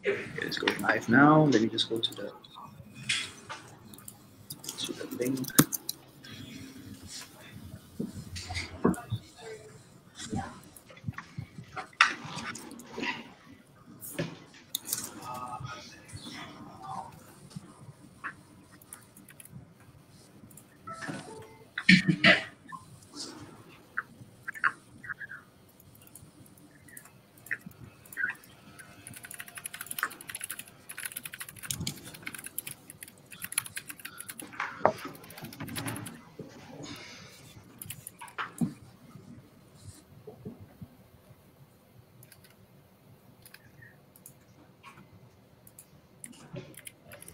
Okay, let's go live now. Let me just go to the link.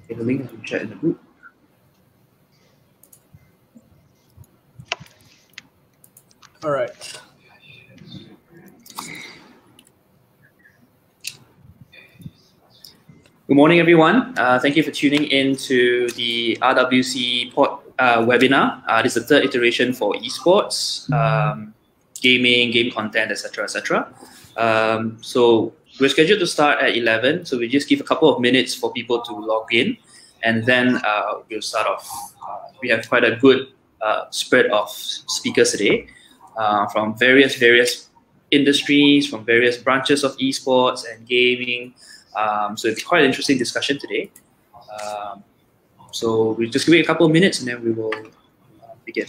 Okay, the link has been shared in the group. All right. Good morning, everyone. Thank you for tuning in to the RWC webinar. This is the third iteration for esports, gaming, game content, etc., etc. So we're scheduled to start at 11. So we just give a couple of minutes for people to log in, and then we'll start off. We have quite a good spread of speakers today from various industries, from various branches of esports and gaming. So it's quite an interesting discussion today. So we'll just give it a couple of minutes and then we will begin.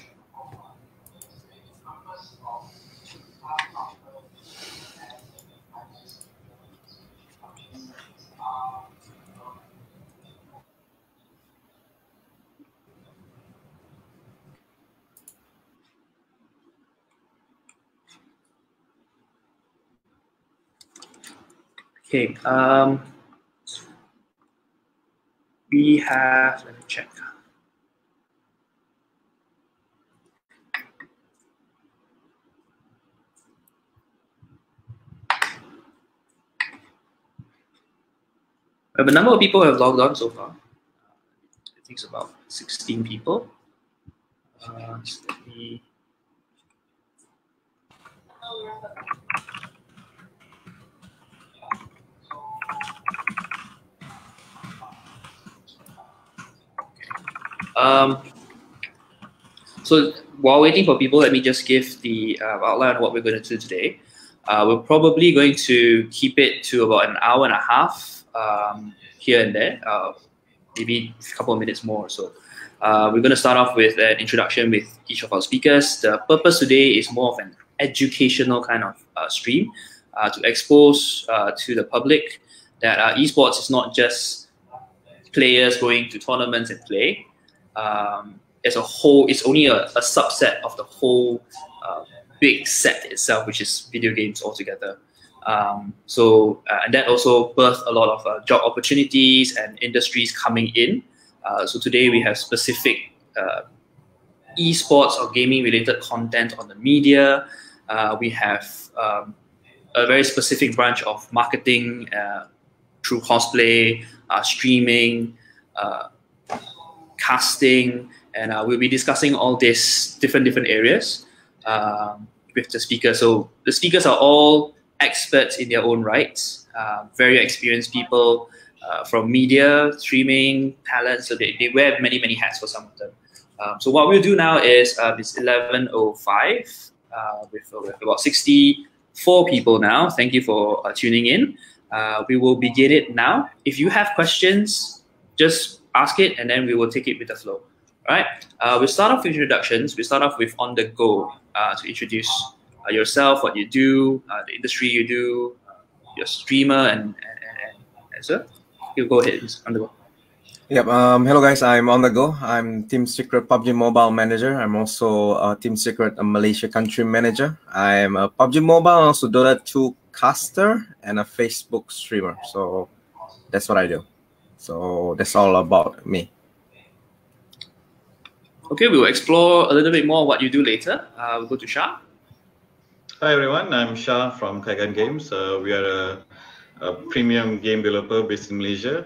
Okay. We have, let me check. The number of people who have logged on so far, I think it's about 16 people. So let me... So while waiting for people, let me just give the outline of what we're going to do today. We're probably going to keep it to about an hour and a half here and there, maybe a couple of minutes more or so. We're going to start off with an introduction with each of our speakers. The purpose today is more of an educational kind of stream to expose to the public that esports is not just players going to tournaments and play. As a whole, it's only a subset of the whole big set itself, which is video games altogether. And that also birthed a lot of job opportunities and industries coming in. So today we have specific esports or gaming related content on the media. We have a very specific branch of marketing through cosplay, streaming, casting, and we'll be discussing all these different areas with the speakers. So the speakers are all experts in their own rights, very experienced people from media, streaming, talent. So they wear many hats for some of them. So what we'll do now is it's 11:05 with about 64 people now. Thank you for tuning in. We will begin it now. If you have questions, just ask it and then we will take it with the flow. All right. We'll start off with introductions. We start off with OnTheGo to introduce yourself, what you do, the industry you do, your streamer, and so you go ahead, OnTheGo. Yep. Hello guys. I'm OnTheGo. I'm Team Secret PUBG Mobile Manager. I'm also Team Secret Malaysia Country Manager. I'm a PUBG Mobile, also Dota 2 caster and a Facebook streamer. So that's what I do. So that's all about me. Okay, we will explore a little bit more what you do later. We'll go to Shah. Hi everyone, I'm Shah from Kaigan Games. We are a premium game developer based in Malaysia.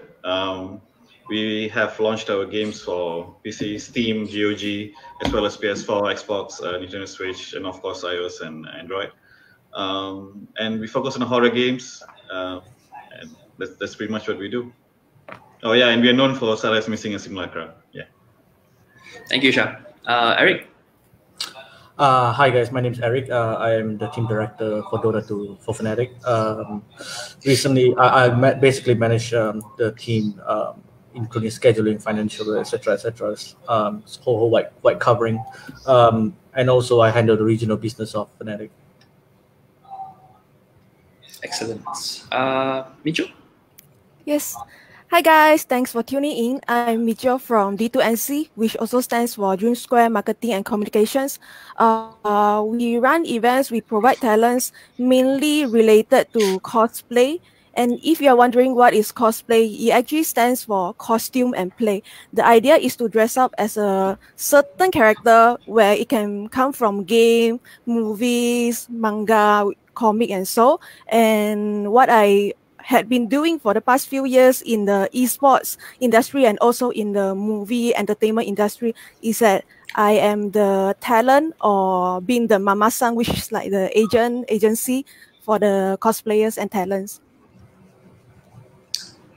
We have launched our games for PC, Steam, GOG, as well as PS4, Xbox, Nintendo Switch, and of course iOS and Android. And we focus on horror games. And that's pretty much what we do. Oh yeah, and we are known for Sunrise Missing a Simulacra. Yeah. Thank you, Shah. Eric? Hi guys, my name is Eric. I am the team director for Dota 2 for Fnatic. Recently, I basically manage the team, including scheduling, financial, etc., etc. Whole wide covering, and also I handle the regional business of Fnatic. Excellent. Micho? Yes. Hi guys, thanks for tuning in. I'm Micho from D2NC, which also stands for Dream Square Marketing and Communications. We run events, we provide talents mainly related to cosplay. And if you're wondering what is cosplay, it actually stands for costume and play. The idea is to dress up as a certain character where it can come from game, movies, manga, comic, and so. And what I had been doing for the past few years in the esports industry and also in the movie entertainment industry is that I am the talent or being the mama-san, which is like the agency for the cosplayers and talents.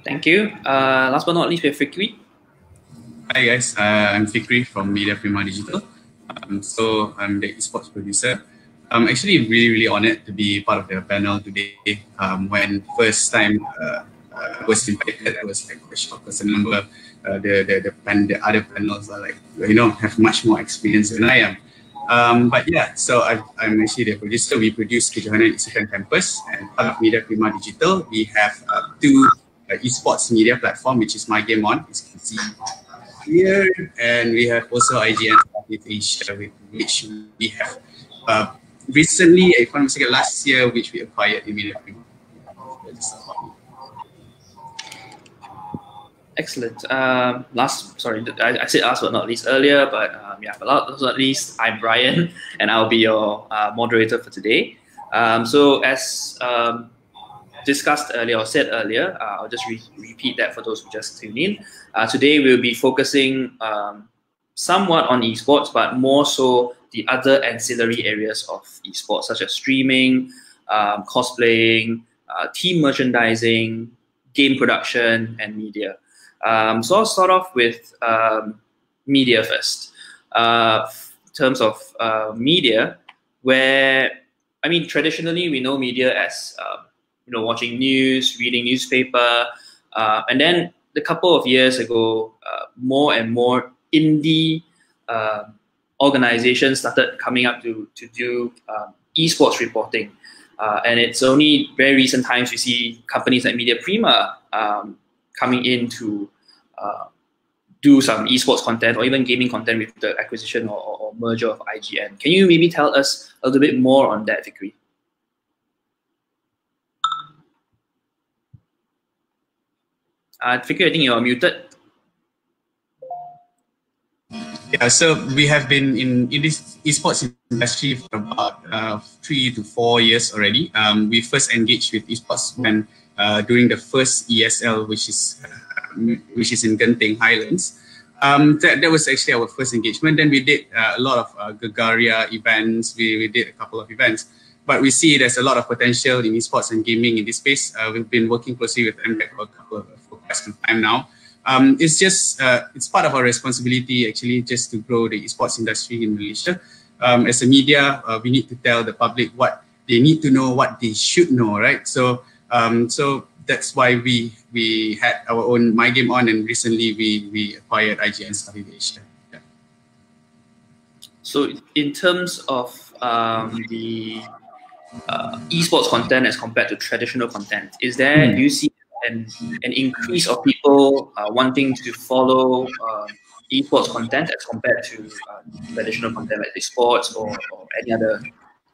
Thank you. Last but not least, we have Fikri. Hi guys, I'm Fikri from Media Prima Digital. So I'm the esports producer. I'm actually really honored to be part of the panel today. When first time I was invited, I was like a shock because I remember the other panels are like, have much more experience than I am. But yeah, so I'm actually the producer. We produce Kejohanan Eastern Campus, and part of Media Prima Digital, we have two esports media platform, which is My Game On, as you can see here, and we have also IGN with Asia, with which we have recently, if I'm mistaken, last year, which we acquired in Media Prima. Excellent. I said last but not least earlier, but last but not least, I'm Bryan, and I'll be your moderator for today. So as discussed earlier or said earlier, I'll just repeat that for those who just tuned in. Today we'll be focusing somewhat on esports, but more so the other ancillary areas of esports, such as streaming, cosplaying, team merchandising, game production, and media. So I'll start off with media first. In terms of media, where, traditionally we know media as, watching news, reading newspaper, and then a couple of years ago, more and more indie organizations started coming up to do esports reporting. And it's only very recent times we see companies like Media Prima coming in to do some esports content or even gaming content with the acquisition or merger of IGN. Can you maybe tell us a little bit more on that, Fikri? Fikri, I think you're muted. Yeah, so we have been in this esports industry for about 3 to 4 years already. We first engaged with esports when during the first ESL, which is in Genting Highlands. That was actually our first engagement. Then we did a lot of Gagaria events. We did a couple of events, but we see there's a lot of potential in esports and gaming in this space. We've been working closely with MPEC for quite some time now. It's just it's part of our responsibility actually just to grow the esports industry in Malaysia. As a media, we need to tell the public what they need to know, what they should know, right? So that's why we had our own My Game On, and recently we acquired IGN Southeast Asia. Yeah. So in terms of the esports content as compared to traditional content, do you see an increase of people wanting to follow esports content as compared to traditional content like sports or any other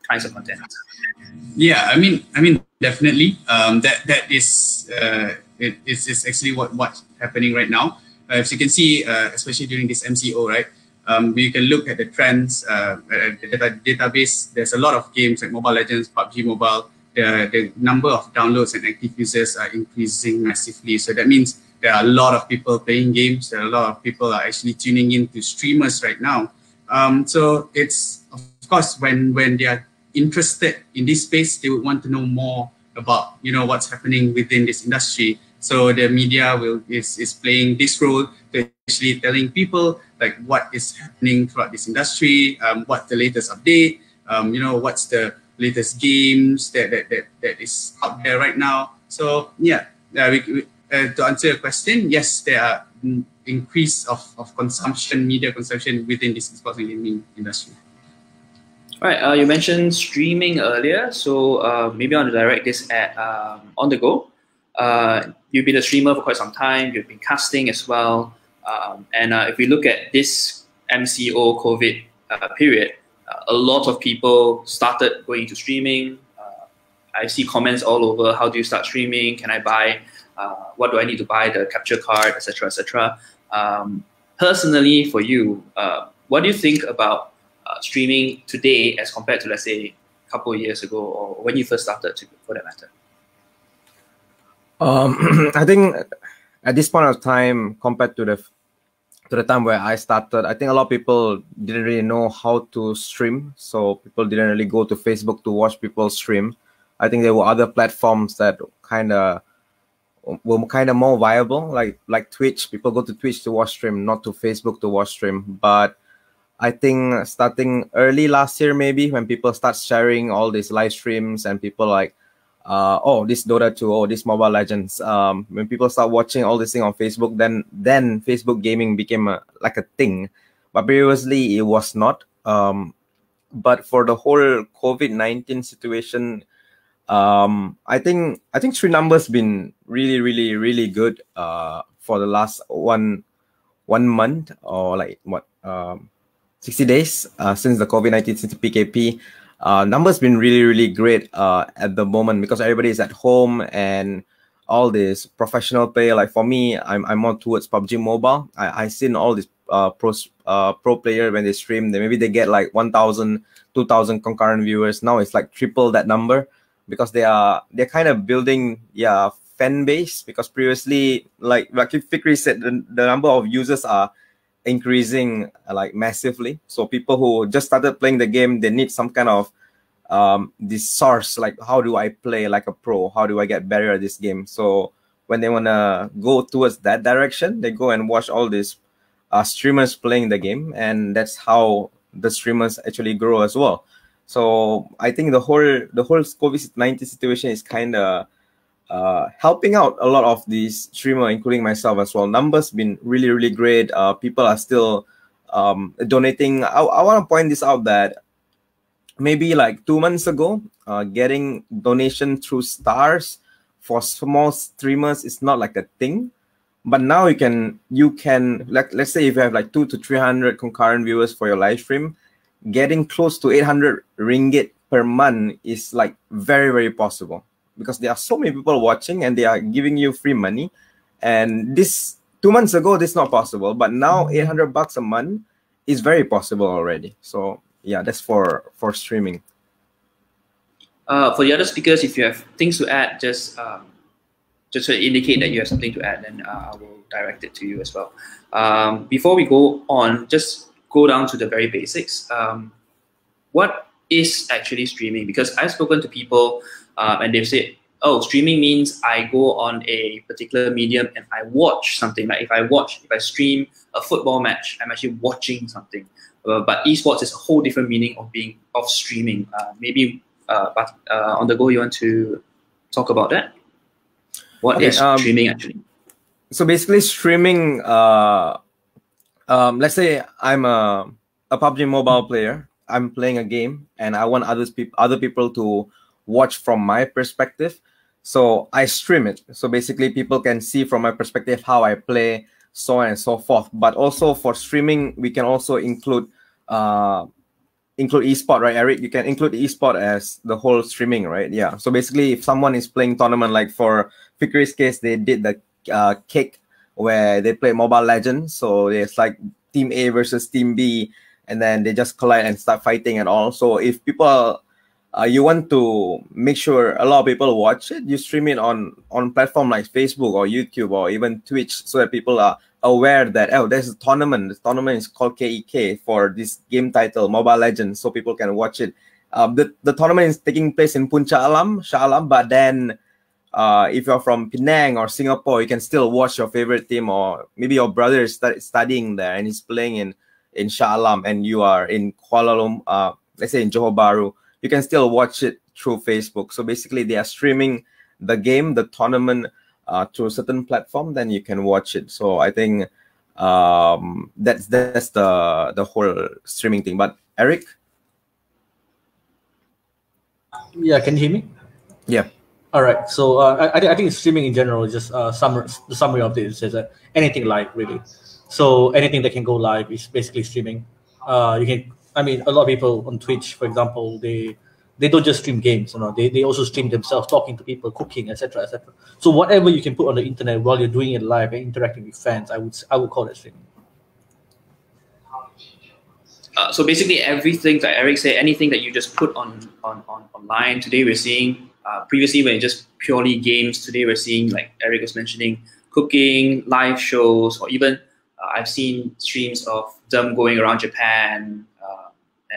kinds of content? Yeah, I mean, definitely. That is it's actually what's happening right now. As you can see, especially during this MCO, right? We can look at the trends at the database. There's a lot of games like Mobile Legends, PUBG Mobile. The number of downloads and active users are increasing massively. So that means there are a lot of people playing games. There are a lot of people are actually tuning in to streamers right now. So it's, of course, when they are interested in this space, they would want to know more about what's happening within this industry. So the media is playing this role to actually telling people like what is happening throughout this industry, what the latest update, what's the latest games that is out there right now. So yeah, to answer your question, yes, there are increase of consumption, media consumption within this esports and gaming industry. All right, you mentioned streaming earlier, so maybe I want to direct this at OnTheGo. You've been a streamer for quite some time. You've been casting as well, and if we look at this MCO COVID period, a lot of people started going into streaming. I see comments all over. How do you start streaming? Can I buy? What do I need to buy? The capture card, etc., etc. Personally, for you, what do you think about streaming today as compared to, let's say, a couple of years ago or when you first started, for that matter? I think at this point of time, compared to the time where I started, I think a lot of people didn't really know how to stream. So people didn't really go to Facebook to watch people stream. I think there were other platforms that were kind of more viable, like Twitch. People go to Twitch to watch stream, not to Facebook to watch stream. But I think starting early last year, maybe when people start sharing all these live streams and people like, oh, this Dota 2, oh, this Mobile Legends. When people start watching all this thing on Facebook, then Facebook gaming became like a thing. But previously it was not. But for the whole COVID-19 situation, I think stream numbers been really good for the last one month or like what 60 days since the COVID-19, since the PKP. Numbers been really great at the moment because everybody is at home and all this professional play. Like for me, I'm more towards PUBG Mobile. I seen all these pro player when they stream, maybe they get like 1,000, 2,000 concurrent viewers. Now it's like triple that number because they're kind of building fan base. Because previously, like Fikri said, the number of users are increasing like massively. So people who just started playing the game, they need some kind of this source, like how do I play like a pro, how do I get better at this game. So when they want to go towards that direction, they go and watch all these streamers playing the game, and that's how the streamers actually grow as well. So I think the whole COVID-19 situation is kind of helping out a lot of these streamers, including myself as well. Numbers been really great. People are still donating. I want to point this out that maybe like 2 months ago, getting donation through stars for small streamers is not like a thing. But now you can like, let's say if you have like 200 to 300 concurrent viewers for your live stream, getting close to 800 ringgit per month is like very possible. Because there are so many people watching and they are giving you free money. And this 2 months ago, this is not possible. But now 800 bucks a month is very possible already. So yeah, that's for streaming. For the other speakers, if you have things to add, just to indicate that you have something to add, then I will direct it to you as well. Before we go on, just go down to the very basics. What is actually streaming? Because I've spoken to people and they've said, oh, streaming means I go on a particular medium and I watch something. Like if I stream a football match, I'm actually watching something. But esports is a whole different meaning of streaming. Maybe OnTheGo, you want to talk about that? What is streaming actually? So basically streaming, let's say I'm a PUBG Mobile player. I'm playing a game and I want other people to watch from my perspective. So I stream it. So basically people can see from my perspective how I play, so on and so forth. But also for streaming, we can also include esport, right, Eric? You can include esport as the whole streaming, right? Yeah. So basically if someone is playing tournament, like for Fikri's case, they did the kick where they play Mobile Legends. So it's like Team A versus Team B, and then they just collide and start fighting and all. So if people, you want to make sure a lot of people watch it, you stream it on platform like Facebook or YouTube or even Twitch, so that people are aware that, oh, there's a tournament. This tournament is called KEK for this game title, Mobile Legends, so people can watch it the tournament is taking place in Puncak Alam, Shah Alam, but then if you're from Penang or Singapore, you can still watch your favorite team, or maybe your brother is studying there and he's playing in Shah Alam, and you are in Kuala Lumpur, let's say in Johor Bahru, you can still watch it through Facebook. So basically, they are streaming the game, the tournament, through a certain platform. Then you can watch it. So I think that's the whole streaming thing. But Eric, yeah, can you hear me? Yeah. All right. So I think streaming in general is just the summary of it says that anything live really. So anything that can go live is basically streaming. You can. I mean, a lot of people on Twitch, for example, they don't just stream games. They also stream themselves talking to people, cooking, etc., etc. So whatever you can put on the internet while you're doing it live and interacting with fans, I would call that streaming. So basically, everything that Eric said, anything that you just put on online. Today we're seeing. Previously, when it's just purely games, today we're seeing, like Eric was mentioning, cooking, live shows, or even I've seen streams of them going around Japan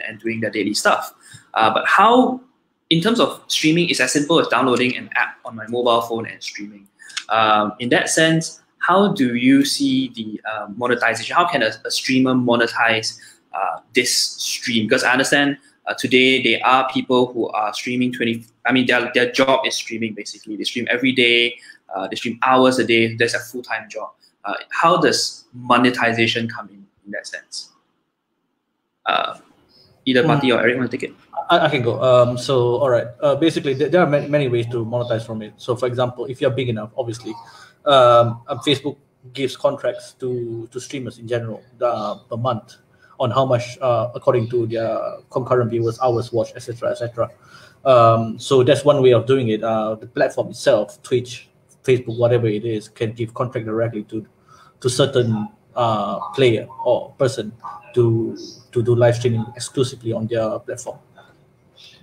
and doing their daily stuff. But how, in terms of streaming, it's as simple as downloading an app on my mobile phone and streaming. In that sense, how do you see the monetization? How can a streamer monetize this stream? Because I understand today there are people who are streaming their job is streaming basically. They stream every day, they stream hours a day. That's a full-time job. How does monetization come in that sense? Either party or Eric want to take it? I can go. So, all right. Basically, there are many ways to monetize from it. So, for example, if you're big enough, obviously, Facebook gives contracts to streamers in general per month on how much, according to their concurrent viewers, hours watched, etc., etc. So that's one way of doing it. The platform itself, Twitch, Facebook, whatever it is, can give contract directly to certain player or person to do live streaming exclusively on their platform.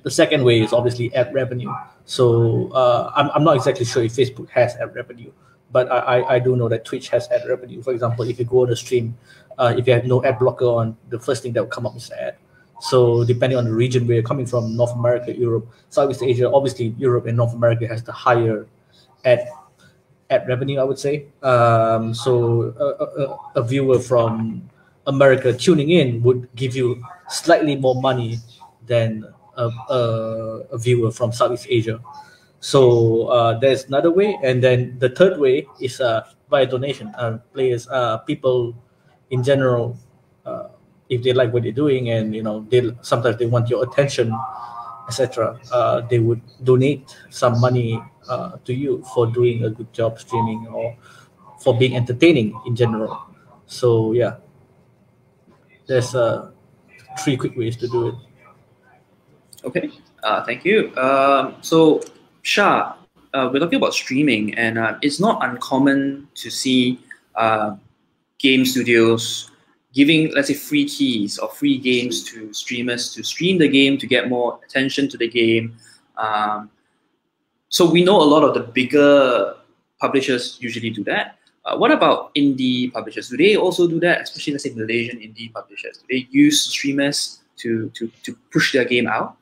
The second way is obviously ad revenue. So I'm not exactly sure if Facebook has ad revenue, but I do know that Twitch has ad revenue. For example, if you go on the stream, if you have no ad blocker on, the first thing that will come up is ad. So depending on the region where you're coming from, North America, Europe, Southeast Asia, obviously Europe and North America has the higher ad revenue, I would say. So a viewer from America tuning in would give you slightly more money than a viewer from Southeast Asia. So there's another way, and then the third way is via donation. Players, people in general, if they like what you're doing, and sometimes they want your attention, etc., they would donate some money to you for doing a good job streaming or for being entertaining in general. So yeah, there's 3 quick ways to do it. Okay, thank you. So Shah, we're talking about streaming, and it's not uncommon to see game studios giving, let's say, free keys or free games to streamers to stream the game to get more attention to the game. So we know a lot of the bigger publishers usually do that. What about indie publishers? Do they also do that, especially, let's say, Malaysian indie publishers? Do they use streamers to push their game out?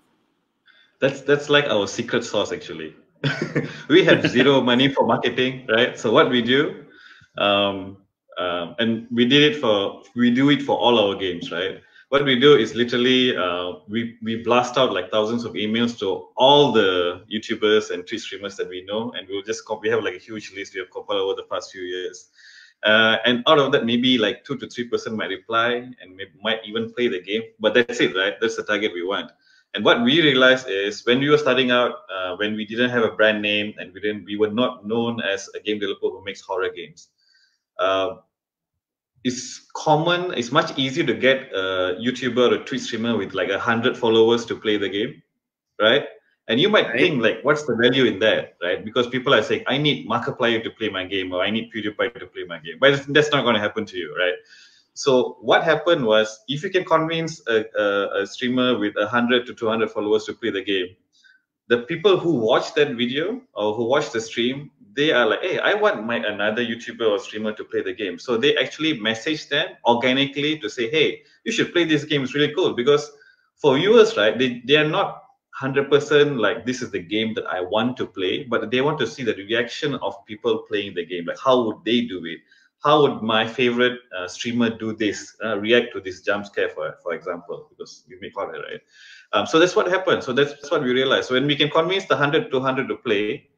That's like our secret sauce, actually. We have zero money for marketing, right? So what we do, and we do it for all our games, right? What we do is literally we blast out like thousands of emails to all the YouTubers and Twitch streamers that we know, and we have like a huge list we have compiled over the past few years. And out of that, maybe like 2 to 3% might reply and might even play the game, but that's it, right? That's the target we want. And what we realized is when we were starting out, when we didn't have a brand name and we were not known as a game developer who makes horror games, it's much easier to get a YouTuber or a Twitch streamer with like 100 followers to play the game, right? And you might think like, what's the value in that, right? Because people are saying, I need Markiplier to play my game, or I need PewDiePie to play my game, but that's not going to happen to you, right? So what happened was, if you can convince a streamer with 100 to 200 followers to play the game, the people who watch that video or who watch the stream, they are like, hey, I want another YouTuber or streamer to play the game. So they actually message them organically to say, hey, you should play this game. It's really cool. Because for viewers, right, they are not 100% like this is the game that I want to play, but they want to see the reaction of people playing the game. Like, how would they do it? How would my favorite streamer do this, react to this jump scare, for example, because we make horror, right? So that's what happened. So that's what we realized. So when we can convince the 100, 200 to play,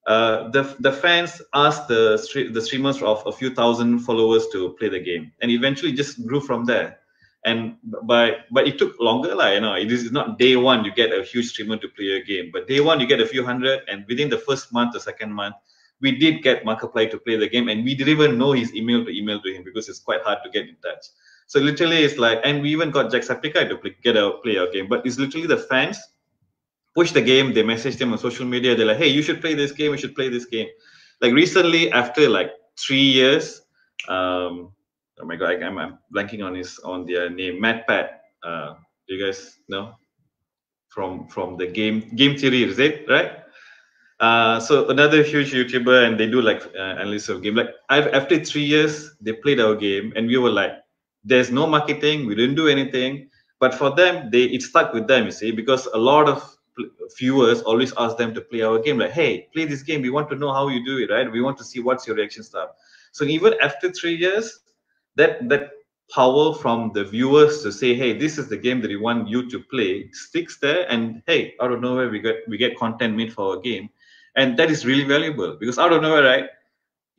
the fans asked the streamers of a few thousand followers to play the game, and eventually just grew from there. And but it took longer, like, you know, it is not day one you get a huge streamer to play a game, but day one you get a few hundred, and within the first month or second month, we did get Markiplier to play the game, and we didn't even know his email to him because it's quite hard to get in touch. So literally, it's like, and we even got Jacksepticeye to play our game, but it's literally the fans push the game, they message them on social media, they're like, hey, you should play this game, you should play this game. Like recently, after like 3 years, oh my god, I'm blanking on their name, MadPat. Do you guys know? From the game theory, is it right? So another huge YouTuber, and they do like analysis of game. Like after 3 years, they played our game, and we were like, there's no marketing, we didn't do anything, but for them, it stuck with them, you see, because a lot of viewers always ask them to play our game, like, hey, play this game, we want to know how you do it, right? We want to see what's your reaction stuff. So even after 3 years, that power from the viewers to say, hey, this is the game that we want you to play, sticks there, and hey, out of nowhere we get content made for our game, and that is really valuable, because out of nowhere, right,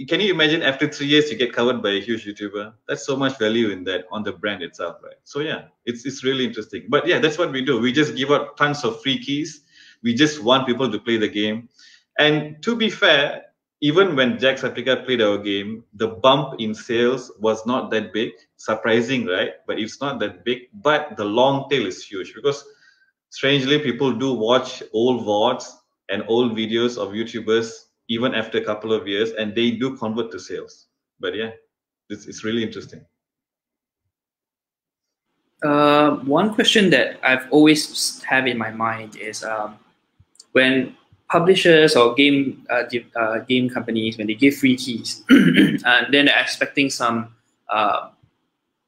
can you imagine after 3 years you get covered by a huge YouTuber? That's so much value in that on the brand itself, right? So yeah, it's really interesting. But yeah, that's what we do. We just give out tons of free keys. We just want people to play the game. And to be fair, even when Jacksepticeye played our game, the bump in sales was not that big. Surprising, right? But it's not that big. But the long tail is huge, because strangely, people do watch old VODs and old videos of YouTubers even after a couple of years, and they do convert to sales. But yeah, it's really interesting. One question that I've always have in my mind is when publishers or game companies, when they give free keys, and then they're expecting some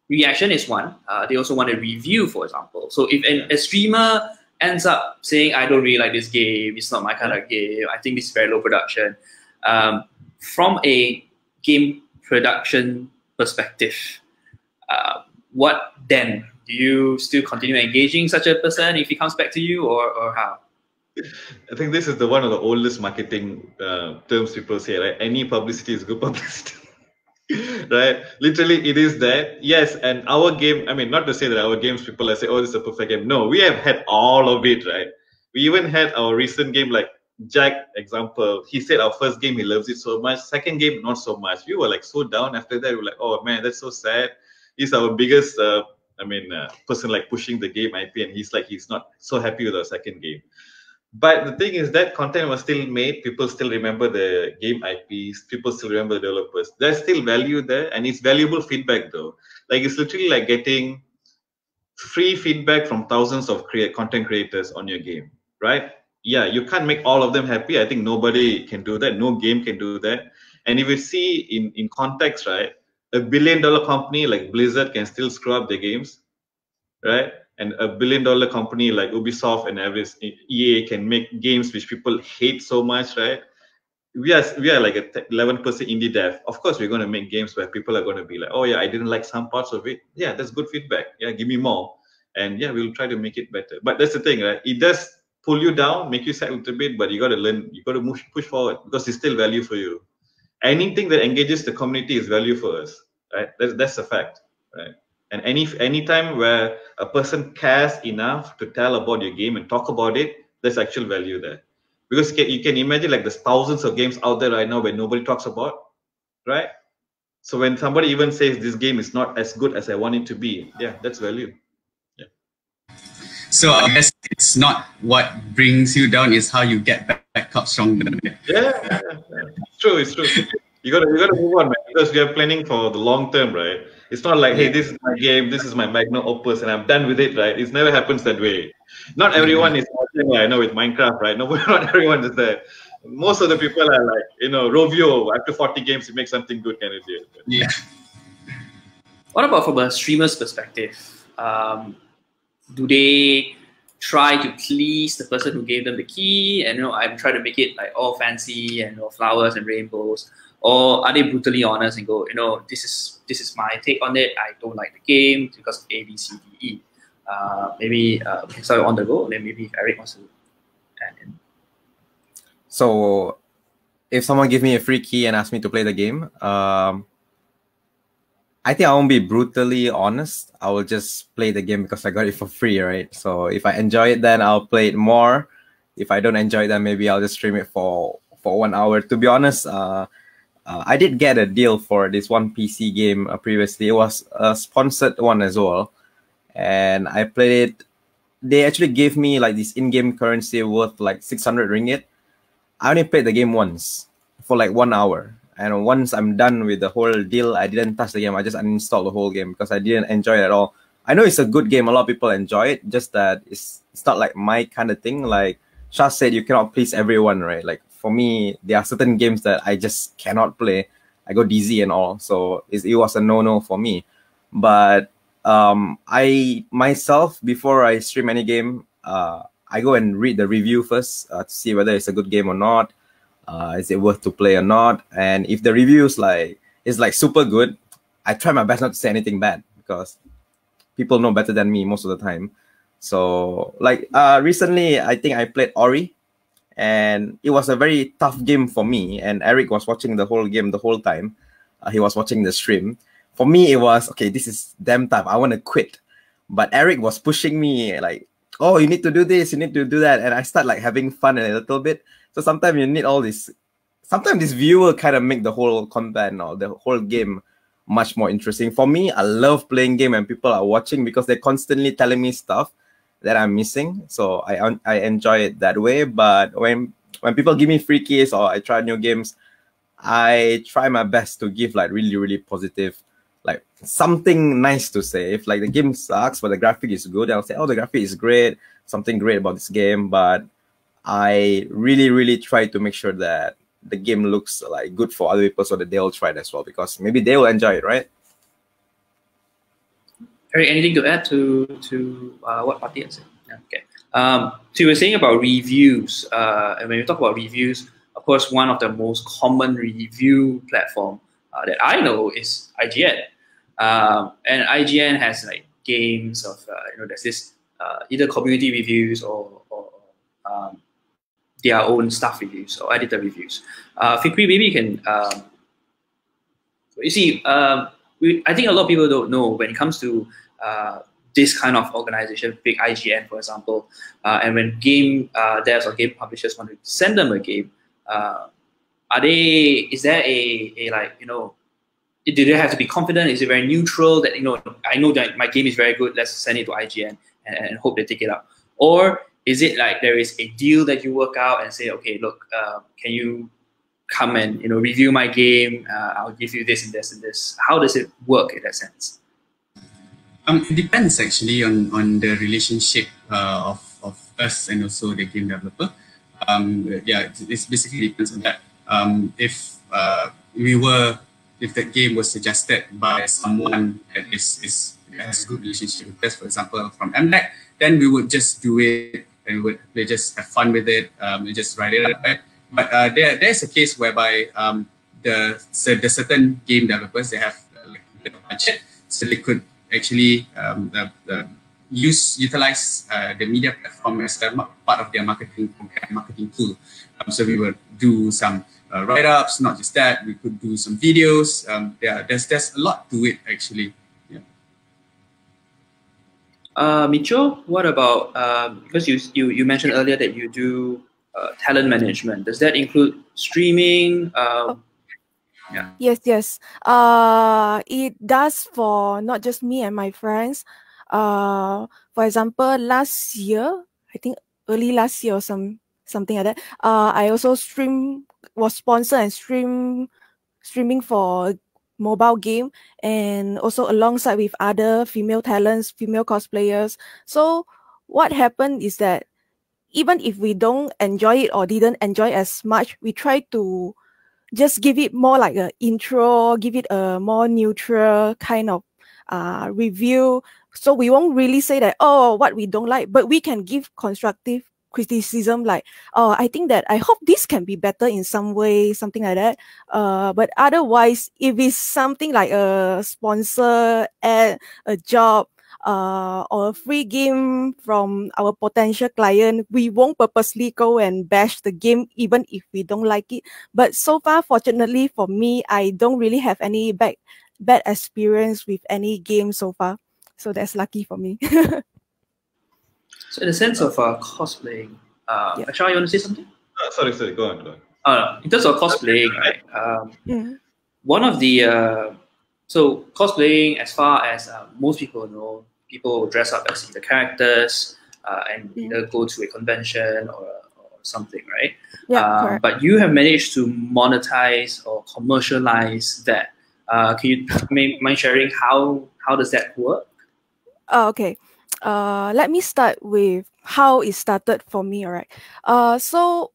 reaction is one. They also want a review, for example. So if a streamer ends up saying, I don't really like this game, it's not my kind of game, I think this is very low production. From a game production perspective, what then? Do you still continue engaging such a person if he comes back to you, or how? I think this is one of the oldest marketing terms people say, right? Any publicity is good publicity. Right? Literally, it is that. Yes, and our game, I mean, not to say that our games, people are saying, oh, this is a perfect game. No, we have had all of it, right? We even had our recent game, like Jack, example. He said our first game, he loves it so much. Second game, not so much. We were like so down after that. We were like, oh man, that's so sad. He's our biggest, person like pushing the game IP, and he's not so happy with our second game. But the thing is that content was still made. People still remember the game IPs. People still remember the developers. There's still value there, and it's valuable feedback though. Like it's literally like getting free feedback from thousands of content creators on your game, right? Yeah, you can't make all of them happy. I think nobody can do that. No game can do that. And if you see in context, right, $1 billion company like Blizzard can still screw up their games, right? And $1 billion company like Ubisoft and EA can make games which people hate so much, right? We are like a 11% indie dev. Of course, we're going to make games where people are going to be like, oh yeah, I didn't like some parts of it. Yeah, that's good feedback. Yeah, give me more. And yeah, we'll try to make it better. But that's the thing, right? It does pull you down, make you sad a little bit, but you got to learn, you got to push forward because it's still value for you. Anything that engages the community is value for us, right? That's a fact, right? And any time where a person cares enough to tell about your game and talk about it, there's actual value there. Because you can imagine like there's thousands of games out there right now where nobody talks about, right? So when somebody even says this game is not as good as I want it to be, yeah, that's value. Yeah. So I guess it's not what brings you down, it's how you get back up stronger. Yeah. It's true. You gotta move on, man, because we are planning for the long term, right? It's not like, hey, this is my game, this is my magnum opus, and I'm done with it, right? It never happens that way. Not everyone is, I know with Minecraft, right? No, not everyone is there. Most of the people are like, Rovio, after 40 games, you make something good kind of deal. Yeah. What about from a streamer's perspective? do they try to please the person who gave them the key, and I'm trying to make it like all fancy and flowers and rainbows, or are they brutally honest and go, this is my take on it. I don't like the game because of A, B, C, D, E. Maybe we can start on the go, and then maybe if Eric wants to add in. So, if someone give me a free key and ask me to play the game, I think I won't be brutally honest. I will just play the game because I got it for free, right? So if I enjoy it, then I'll play it more. If I don't enjoy it, then maybe I'll just stream it for 1 hour. To be honest, I did get a deal for this one PC game previously. It was a sponsored one as well. And I played it. They actually gave me like this in-game currency worth like 600 ringgit. I only played the game once for like 1 hour. And once I'm done with the whole deal, I didn't touch the game. I just uninstalled the whole game because I didn't enjoy it at all. I know it's a good game. A lot of people enjoy it. Just that it's not like my kind of thing. Like Shah said, you cannot please everyone, right? Like for me, there are certain games that I just cannot play. I go dizzy and all. So it was a no-no for me. But I myself, before I stream any game, I go and read the review first to see whether it's a good game or not. Is it worth to play or not? And if the reviews is super good, I try my best not to say anything bad because people know better than me most of the time. So recently, I think I played Ori, and it was a very tough game for me. And Eric was watching the whole game the whole time. He was watching the stream. For me, it was, okay, this is damn tough. I want to quit. But Eric was pushing me like, oh, you need to do this, you need to do that. And I start having fun a little bit. So sometimes you need all this. Sometimes this viewer kind of make the whole content or the whole game much more interesting. For me, I love playing game and people are watching because they're constantly telling me stuff that I'm missing. So I enjoy it that way. But when people give me free keys or I try new games, I try my best to give really, really positive, something nice to say. If the game sucks but the graphic is good, I'll say, oh, the graphic is great, something great about this game. But I really, really try to make sure that the game looks good for other people so that they'll try it as well, because maybe they will enjoy it, right? Eric, anything to add to what Pati had said? Yeah, okay. So you were saying about reviews, and when you talk about reviews, of course, one of the most common review platform that I know is IGN. And IGN has games of, there's this either community reviews or their own staff reviews or editor reviews. Fikri, maybe you can, you see, I think a lot of people don't know when it comes to this kind of organization, big IGN, for example, and when game devs or game publishers want to send them a game, is there do they have to be confident? Is it very neutral that, I know that my game is very good, let's send it to IGN and hope they take it up? Or is it there is a deal that you work out and say, okay, look, can you come and review my game? I'll give you this and this and this. How does it work in that sense? It depends actually on the relationship of us and also the game developer. Yeah, it basically depends on that. If that game was suggested by someone that has a good relationship with us, for example, from MNEC, then we would just do it and we just have fun with it. We just write it out. But there's a case whereby the certain game developers, they have a budget, so they could actually utilize the media platform as part of their marketing tool. So we would do some write-ups, not just that, we could do some videos. There's a lot to it actually. Yeah. Micho, what about, because you mentioned earlier that you do talent management. Does that include streaming? Yeah. Yes. It does for not just me and my friends. For example, last year, I think early last year or something like that, I also was sponsored and streaming for mobile game, and also alongside with other female talents, female cosplayers. So what happened is that even if we don't enjoy it or didn't enjoy as much, we try to just give it more like an intro, give it a more neutral kind of review. So we won't really say that, oh, what we don't like, but we can give constructive criticism like, oh, I think that I hope this can be better in some way, something like that. But otherwise, if it's something like a sponsor ad, a job, or a free game from our potential client, we won't purposely go and bash the game even if we don't like it. But so far, fortunately for me, I don't really have any bad experience with any game so far. So that's lucky for me. So in the sense of cosplaying, Ashar, you want to say something? Sorry, go on. In terms of cosplaying, right? One of the so cosplaying, as far as most people know, people dress up as the characters and either go to a convention or something, right? Yeah, but you have managed to monetize or commercialize that. Can you mind sharing how does that work? Okay. Let me start with how it started for me, all right? So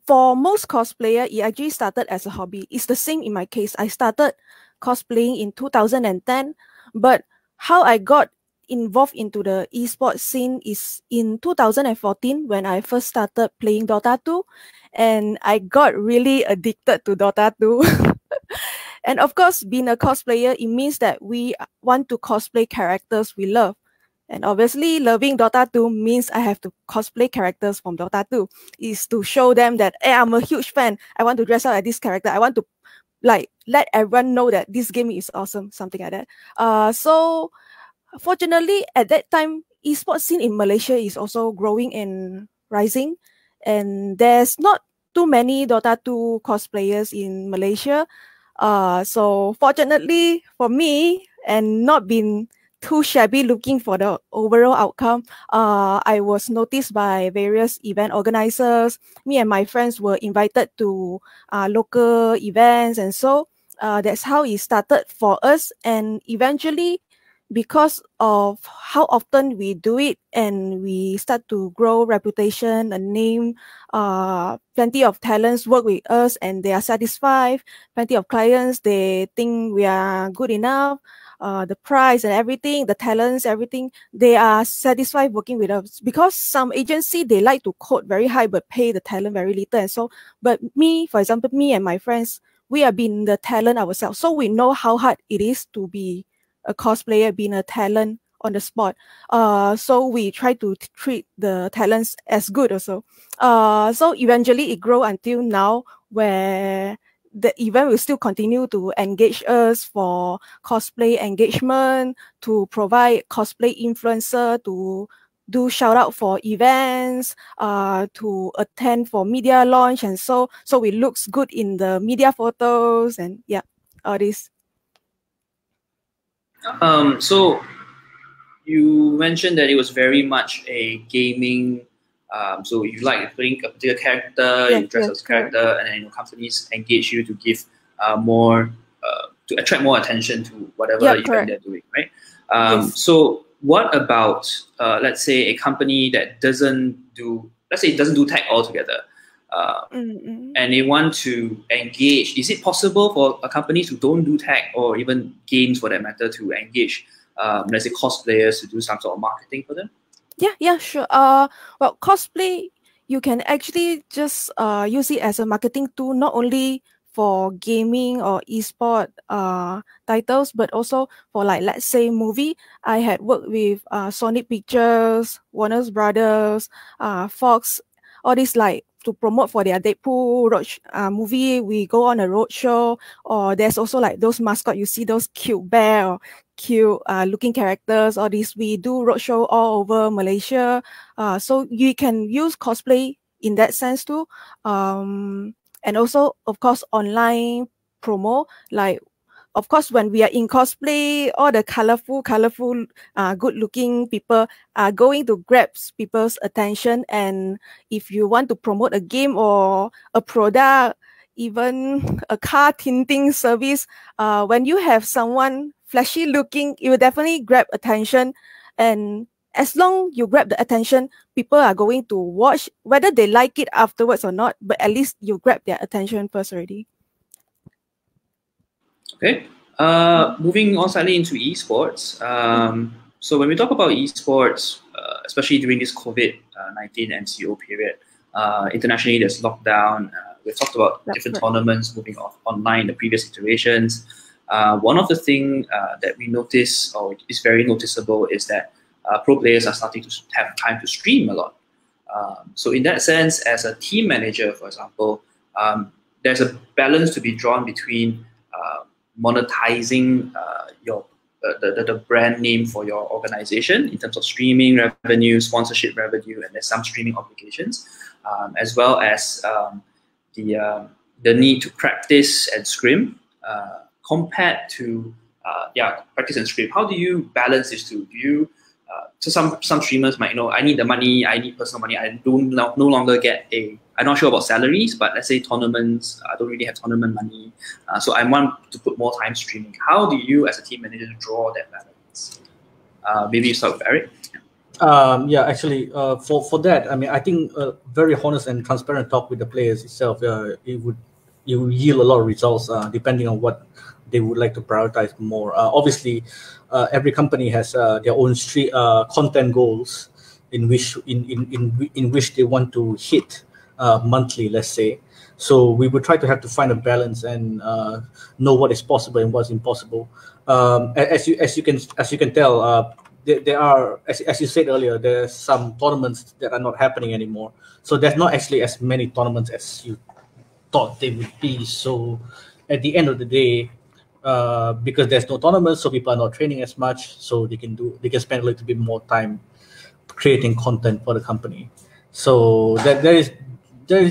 for most cosplayer, it actually started as a hobby. It's the same in my case. I started cosplaying in 2010, but how I got involved into the esports scene is in 2014 when I first started playing Dota 2, and I got really addicted to Dota 2. And of course, being a cosplayer, it means that we want to cosplay characters we love. And obviously, loving Dota 2 means I have to cosplay characters from Dota 2. Is to show them that, hey, I'm a huge fan. I want to dress up as this character. I want to like let everyone know that this game is awesome, something like that. So fortunately, at that time, esports scene in Malaysia is also growing and rising. And there's not too many Dota 2 cosplayers in Malaysia. So fortunately for me, and not being too shabby looking for the overall outcome, I was noticed by various event organizers. Me and my friends were invited to local events, and so that's how it started for us. And eventually, because of how often we do it and we start to grow reputation, a name, plenty of talents work with us and they are satisfied, plenty of clients, they think we are good enough, the price and everything, the talents, everything, they are satisfied working with us. Because some agency, they like to quote very high but pay the talent very little. And so, but me, for example, me and my friends, we have been the talent ourselves. So we know how hard it is to be a cosplayer, being a talent on the spot. So we try to treat the talents as good also. So eventually it grew until now where the event will still continue to engage us for cosplay engagement, to provide cosplay influencer, to do shout out for events, to attend for media launch, and so it looks good in the media photos, and yeah, all this. So you mentioned that it was very much a gaming. So you like playing a particular character, you dress as a character, and then companies engage you to give more to attract more attention to whatever event they're doing, right? So what about let's say a company that doesn't do tech altogether, and they want to engage? Is it possible for a companies who don't do tech or even games for that matter to engage, let's say, cosplayers to do some sort of marketing for them? Yeah, sure. Well, cosplay, you can actually just use it as a marketing tool, not only for gaming or esport titles, but also for, like, let's say movie. I had worked with Sonic Pictures, Warner Brothers, Fox, all these, like, to promote for their Deadpool movie. We go on a road show, or there's also like those mascot, you see those cute bear or cute looking characters, all these. We do roadshow all over Malaysia. So you can use cosplay in that sense too. And also, of course, online promo, like, of course, when we are in cosplay, all the colorful, good-looking people are going to grab people's attention. And if you want to promote a game or a product, even a car tinting service, when you have someone flashy looking, it will definitely grab attention. And as long you grab the attention, people are going to watch, whether they like it afterwards or not, but at least you grab their attention first already. Okay. Moving on slightly into esports. So when we talk about esports, especially during this COVID-19 MCO period, internationally there's lockdown. We've talked about different tournaments moving off online, the previous iterations. One of the things that we notice, or is very noticeable, is that pro players are starting to have time to stream a lot. So in that sense, as a team manager, for example, there's a balance to be drawn between monetizing the brand name for your organization in terms of streaming revenue, sponsorship revenue, and there's some streaming obligations, as well as the need to practice and scrim compared to practice and scrim. How do you balance these two? Do you so some streamers might know, I need the money, I need personal money, I no longer get I'm not sure about salaries, but let's say tournaments, I don't really have tournament money, so I want to put more time streaming. How do you as a team manager draw that balance? Maybe you start with Eric. Actually, for that, I mean, I think very honest and transparent talk with the players itself, it would yield a lot of results depending on what they would like to prioritize more. Obviously, every company has their own content goals in which they want to hit monthly, let's say. So we would try to have to find a balance and know what is possible and what's impossible. As you can tell, there are, as you said earlier, there's some tournaments that are not happening anymore. So there's not actually as many tournaments as you thought they would be. So at the end of the day, because there's no tournaments, so people are not training as much, so they can spend a little bit more time creating content for the company. So that there is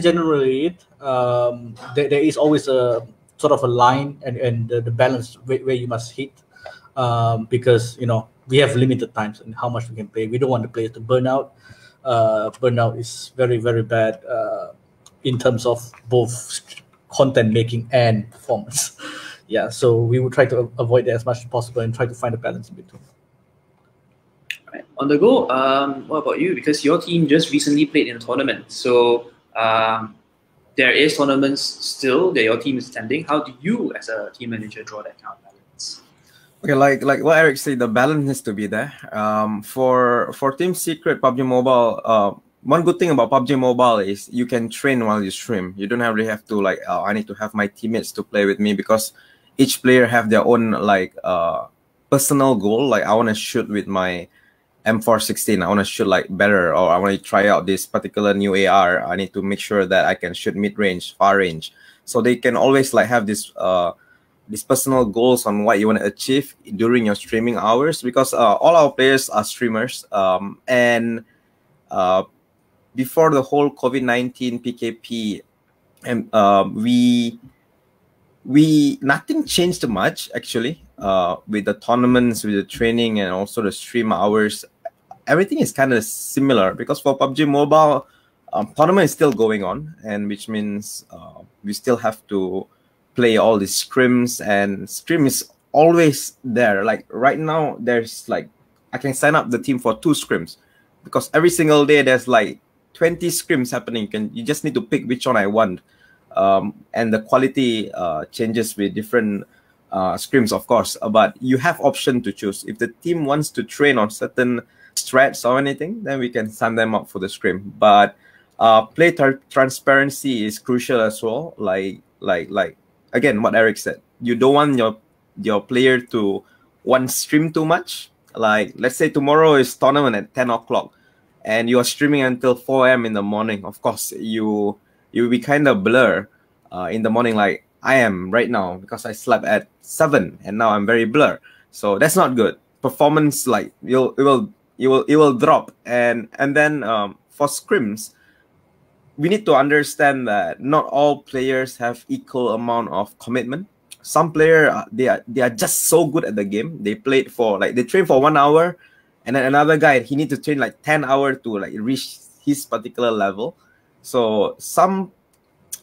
generally it. There is always a sort of a line and the balance where you must hit, because we have limited times and how much we can play. We don't want the players to burn out. Burnout is very, very bad in terms of both content making and performance. Yeah, so we will try to avoid that as much as possible and try to find a balance in between. Right. OnTheGo, what about you? Because your team just recently played in a tournament, so there is tournaments still that your team is attending. How do you, as a team manager, draw that kind of balance? Okay, like what Eric said, the balance needs to be there. For Team Secret PUBG Mobile, one good thing about PUBG Mobile is you can train while you stream. You don't really have to I need to have my teammates to play with me, because each player have their own personal goal. Like, I want to shoot with my M416. I want to shoot better, or I want to try out this particular new AR. I need to make sure that I can shoot mid-range, far range. So they can always have this these personal goals on what you want to achieve during your streaming hours, because all our players are streamers. And before the whole COVID-19 PKP, nothing changed much actually. With the tournaments, with the training, and also the stream hours, everything is kind of similar, because for PUBG Mobile, tournament is still going on, and which means we still have to play all these scrims, and scrim is always there. Like right now, there's I can sign up the team for 2 scrims, because every single day there's 20 scrims happening. You just need to pick which one I want. And the quality changes with different scrims, of course, but you have option to choose. If the team wants to train on certain strats or anything, then we can sign them up for the scrim. But play transparency is crucial as well. Like again, what Eric said, you don't want your player to stream too much. Like, let's say tomorrow is tournament at 10 o'clock and you are streaming until 4 a.m. in the morning. Of course, you will be kind of blur in the morning, like I am right now, because I slept at 7 and now I'm very blur. So that's not good. Performance, it will drop. And then for scrims, we need to understand that not all players have equal amount of commitment. Some players, they are just so good at the game. They played for they train for 1 hour, and then another guy, he need to train 10 hours to reach his particular level. So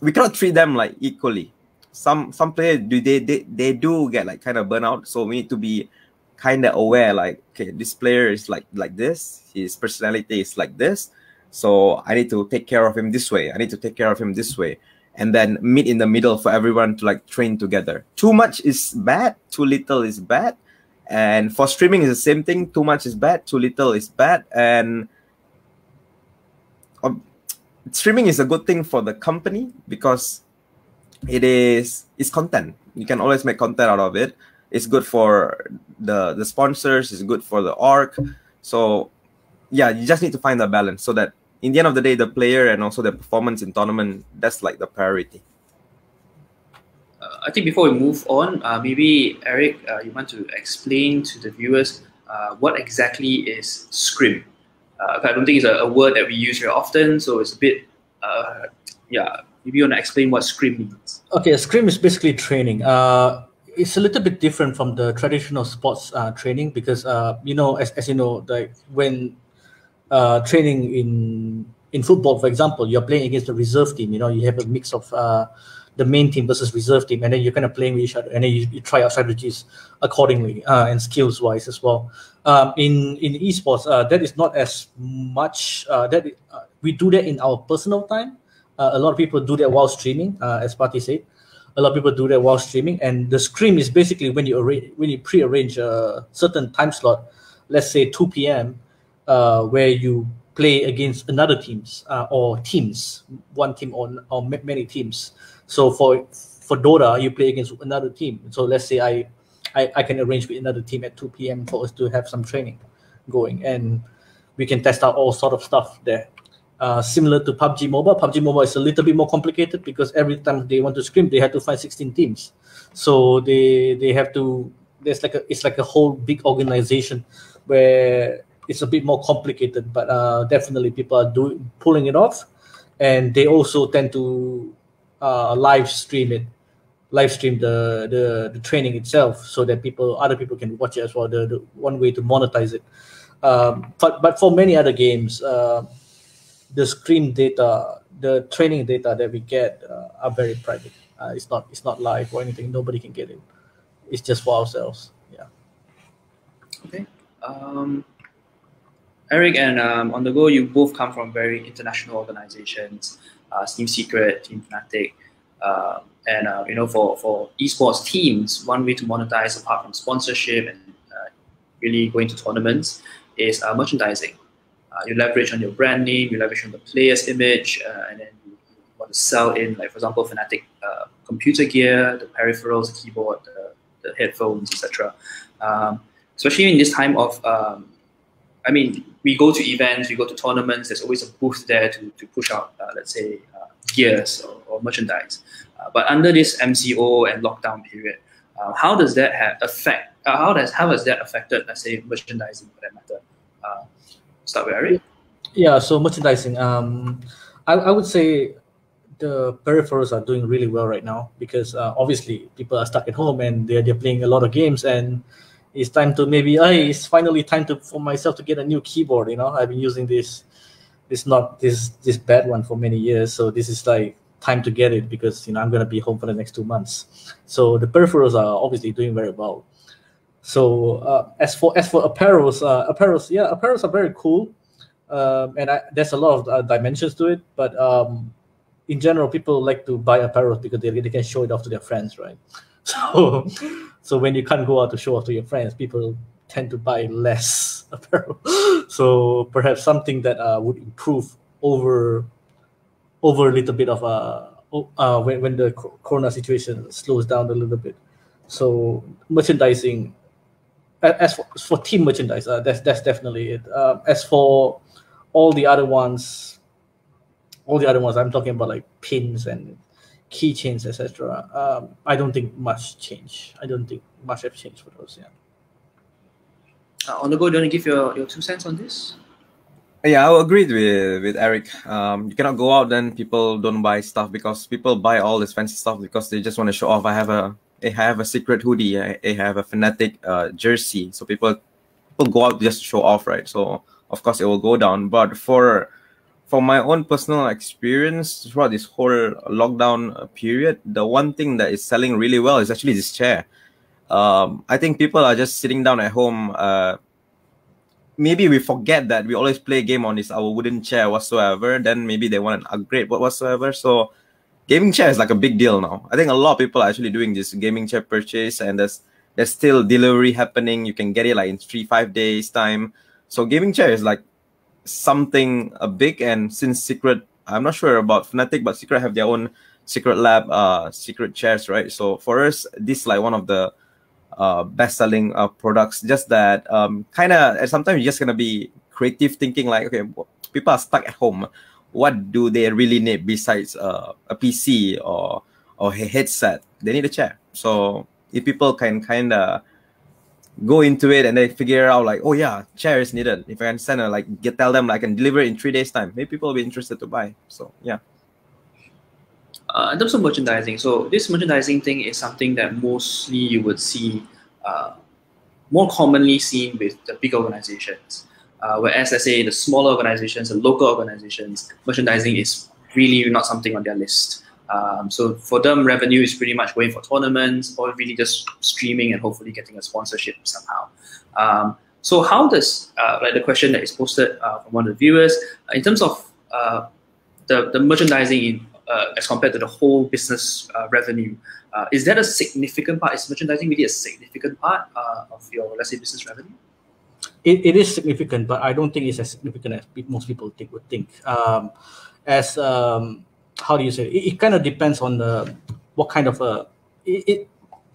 we cannot treat them equally. Some players they do get kind of burnout. So we need to be kind of aware, okay, this player is like this, his personality is like this, so I need to take care of him this way, I need to take care of him this way. and then meet in the middle for everyone to like train together. Too much is bad, too little is bad. And for streaming is the same thing. Too much is bad, too little is bad. And streaming is a good thing for the company because it's content. You can always make content out of it. It's good for the sponsors, it's good for the org. So yeah, you just need to find the balance so that in the end of the day, the player and also the performance in tournament, that's like the priority. I think before we move on, maybe Eric, you want to explain to the viewers what exactly is scrim? I don't think it's a word that we use very often, so it's a bit, maybe you want to explain what scrim means. Okay, scrim is basically training. It's a little bit different from the traditional sports training because, as you know, like when training in football, for example, you're playing against the reserve team. You have a mix of the main team versus reserve team, and then you're kind of playing with each other, and then you try out strategies accordingly and skills wise as well. In esports, that is not as much. We do that in our personal time. A lot of people do that while streaming, as Pati said. A lot of people do that while streaming, and the scrim is basically when you pre-arrange a certain time slot, let's say 2 p.m., where you play against another teams or teams, one team or many teams. So for Dota, you play against another team. So let's say I can arrange with another team at 2 p.m. for us to have some training going, and we can test out all sort of stuff there. Similar to PUBG Mobile. PUBG Mobile is a little bit more complicated because every time they want to scrim, they have to find 16 teams. So they have to. It's like a whole big organization where it's a bit more complicated. But definitely people are pulling it off, and they also tend to live stream the training itself so that other people can watch it as well. The one way to monetize it. But for many other games. The screen data, the training data that we get are very private. It's not live or anything. Nobody can get it. It's just for ourselves. Yeah. Okay. Eric and OnTheGo, you both come from very international organizations, Team Secret, Team Fnatic, and for esports teams, one way to monetize apart from sponsorship and really going to tournaments is merchandising. You leverage on your brand name, you leverage on the player's image, and then you want to sell in, like for example, Fnatic computer gear, the peripherals, the keyboard, the headphones, etc. Especially in this time of, we go to events, we go to tournaments. There's always a booth there to push out, let's say, gears or merchandise. But under this MCO and lockdown period, how does that affect? How has that affected, let's say, merchandising for that matter? Start with Eric. Yeah, so merchandising. I would say the peripherals are doing really well right now because obviously people are stuck at home and they're playing a lot of games, and it's time to it's finally time for myself to get a new keyboard. I've been using this bad one for many years, so this is like time to get it because I'm gonna be home for the next 2 months. So the peripherals are obviously doing very well. So as for apparels are very cool, and there's a lot of dimensions to it. But in general, people like to buy apparel because they can show it off to their friends, right? So when you can't go out to show off to your friends, people tend to buy less apparel. So perhaps something that would improve over a little bit of when the corona situation slows down a little bit. So merchandising. As for team merchandise, that's definitely it. As for all the other ones, I'm talking about like pins and keychains, etc. I don't think much change. I don't think much have changed for those. Yeah. OnTheGo, do you want to give your 2 cents on this? Yeah, I agree with Eric. You cannot go out, then people don't buy stuff because people buy all this fancy stuff because they just want to show off. I have a secret hoodie. I have a Fnatic jersey. So people go out just to show off, right? So of course it will go down. But for my own personal experience throughout this whole lockdown period, the one thing that is selling really well is actually this chair. I think people are just sitting down at home. Maybe we forget that we always play a game on our wooden chair whatsoever. Then maybe they want an upgrade whatsoever. So gaming chair is like a big deal now. I think a lot of people are actually doing this gaming chair purchase, and there's still delivery happening. You can get it like in 3-5 days time. So gaming chair is like something big. And since Secret, I'm not sure about Fnatic, but Secret have their own Secret Lab, Secret chairs, right? So for us, this is like one of the best-selling products. Just that kind of sometimes you're just gonna be creative, thinking like, okay, people are stuck at home. What do they really need besides a PC or a headset? They need a chair. So if people can kind of go into it and they figure out like, oh yeah, chair is needed. If I can send tell them I can deliver it in 3 days time, maybe people will be interested to buy. So yeah. In terms of merchandising, so this merchandising thing is something that mostly you would see, more commonly seen with the big organizations. Whereas, let's say, the smaller organizations, the local organizations, merchandising is really not something on their list. So for them, revenue is pretty much going for tournaments or really just streaming and hopefully getting a sponsorship somehow. So how does, like the question that is posted from one of the viewers, in terms of the merchandising as compared to the whole business revenue, is that a significant part? Is merchandising really a significant part of your, let's say, business revenue? It is significant, but I don't think it's as significant as most people would think. How do you say it? It kind of depends on what kind of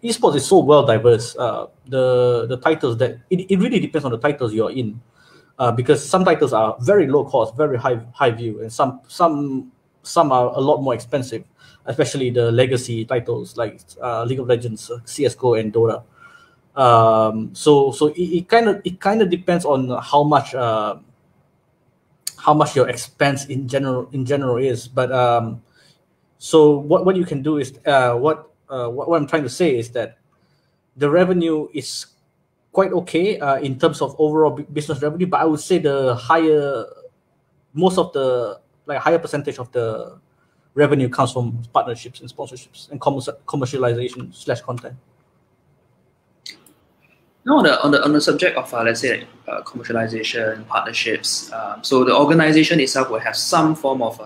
esports is so well diverse. The titles that it really depends on the titles you're in, because some titles are very low cost, very high view, and some are a lot more expensive, especially the legacy titles like League of Legends, CS:GO, and Dota. So it kind of depends on how much your expense in general is. But so what you can do is what I'm trying to say is that the revenue is quite okay in terms of overall business revenue, but I would say the higher percentage of the revenue comes from partnerships and sponsorships and commercialization / content. Now, on the subject of let's say commercialization, partnerships, so the organization itself will have some form of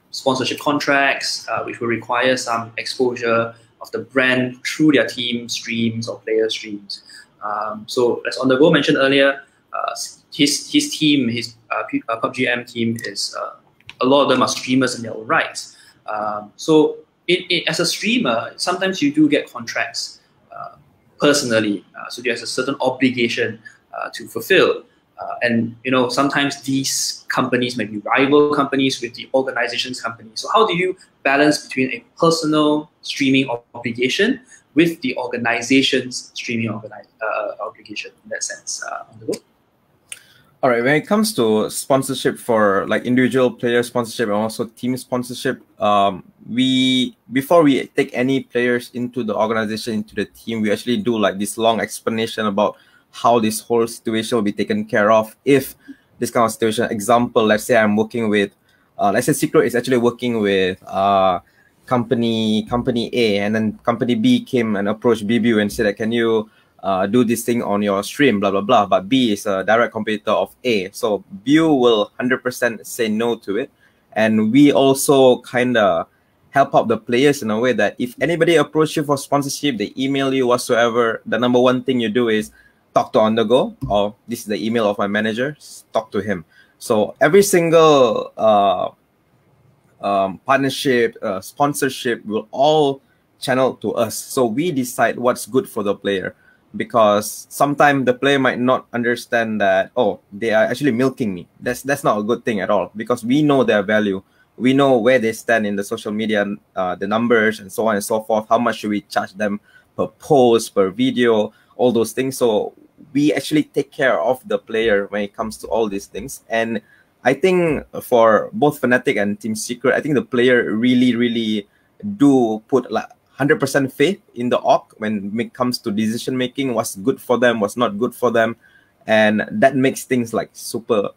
sponsorship contracts, which will require some exposure of the brand through their team streams or player streams. So as OnTheGo mentioned earlier, his team, his PUBG team is a lot of them are streamers in their own rights. So as a streamer, sometimes you do get contracts personally, so there's a certain obligation to fulfill, and sometimes these companies may be rival companies with the organization's company. So how do you balance between a personal streaming obligation with the organization's streaming obligation in that sense? All right, when it comes to sponsorship for like individual player sponsorship and also team sponsorship, before we take any players into the organization, into the team, we actually do like this long explanation about how this whole situation will be taken care of if this kind of situation. Example, let's say I'm working with, let's say Secret is actually working with company A, and then company B came and approached BBU and said, can you do this thing on your stream, blah, blah, blah. But B is a direct competitor of A. So B will 100% say no to it. And we also kind of help out the players in a way that if anybody approach you for sponsorship, they email you whatsoever, the number one thing you do is talk to OnTheGo, or this is the email of my manager, talk to him. So every single partnership, sponsorship will all channel to us. So we decide what's good for the player. Because sometimes the player might not understand that, oh, they are actually milking me. That's not a good thing at all, because we know their value. We know where they stand in the social media, the numbers and so on and so forth. How much should we charge them per post, per video, all those things. So we actually take care of the player when it comes to all these things. And I think for both Fnatic and Team Secret, I think the player really, really do put like 100% faith in the org when it comes to decision making, what's good for them, what's not good for them, and that makes things like super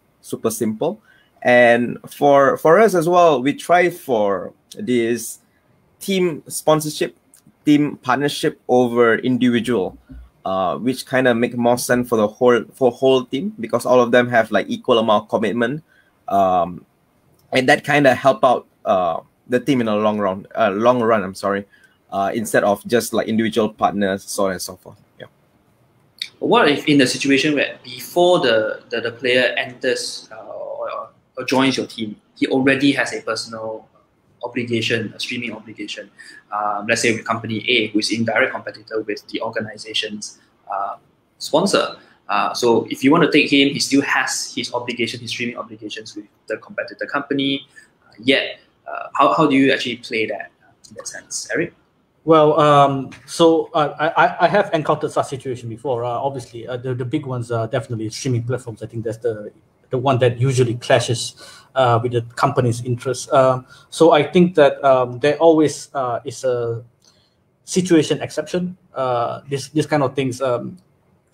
simple. And for us as well, we try for this team sponsorship, team partnership over individual, which kind of make more sense for the whole team, because all of them have like equal amount of commitment, and that kind of help out the team in a long run. I'm sorry, instead of just like individual partners, so on and so forth. Yeah. What if in the situation where before the player enters or joins your team, he already has a personal obligation, a streaming obligation? Let's say with company A, who is in direct competitor with the organization's sponsor. So if you want to take him, he still has his obligation, his streaming obligations with the competitor company. Yet, how do you actually play that in that sense, Eric? Well, so I have encountered such situation before. Obviously, the big ones are definitely streaming platforms. I think that's the one that usually clashes with the company's interests. So I think that there always is a situation exception. This kind of things.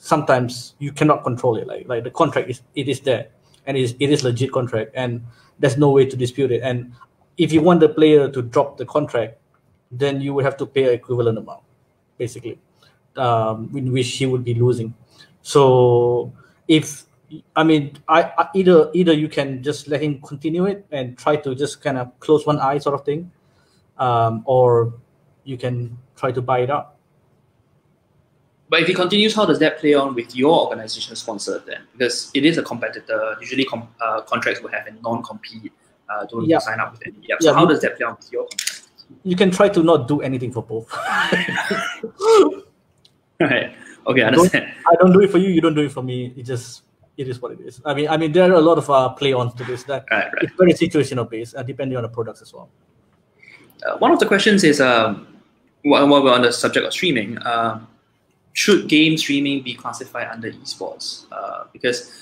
Sometimes you cannot control it. Like the contract is there, and it is legit contract, and there's no way to dispute it. And if you want the player to drop the contract, then you would have to pay an equivalent amount, basically, in which he would be losing. So either you can just let him continue it and try to just kind of close one eye sort of thing, or you can try to buy it out. But if he continues, how does that play on with your organization sponsor then? Because it is a competitor. Usually contracts will have a non-compete. Don't sign up with any. So how does that play on with your contract? You can try to not do anything for both. Right. Okay, I understand. I don't do it for you. You don't do it for me. It is what it is. I mean, there are a lot of play-ons to this. That right. It's very situational based, depending on the products as well. One of the questions is, while we're on the subject of streaming, should game streaming be classified under esports? Because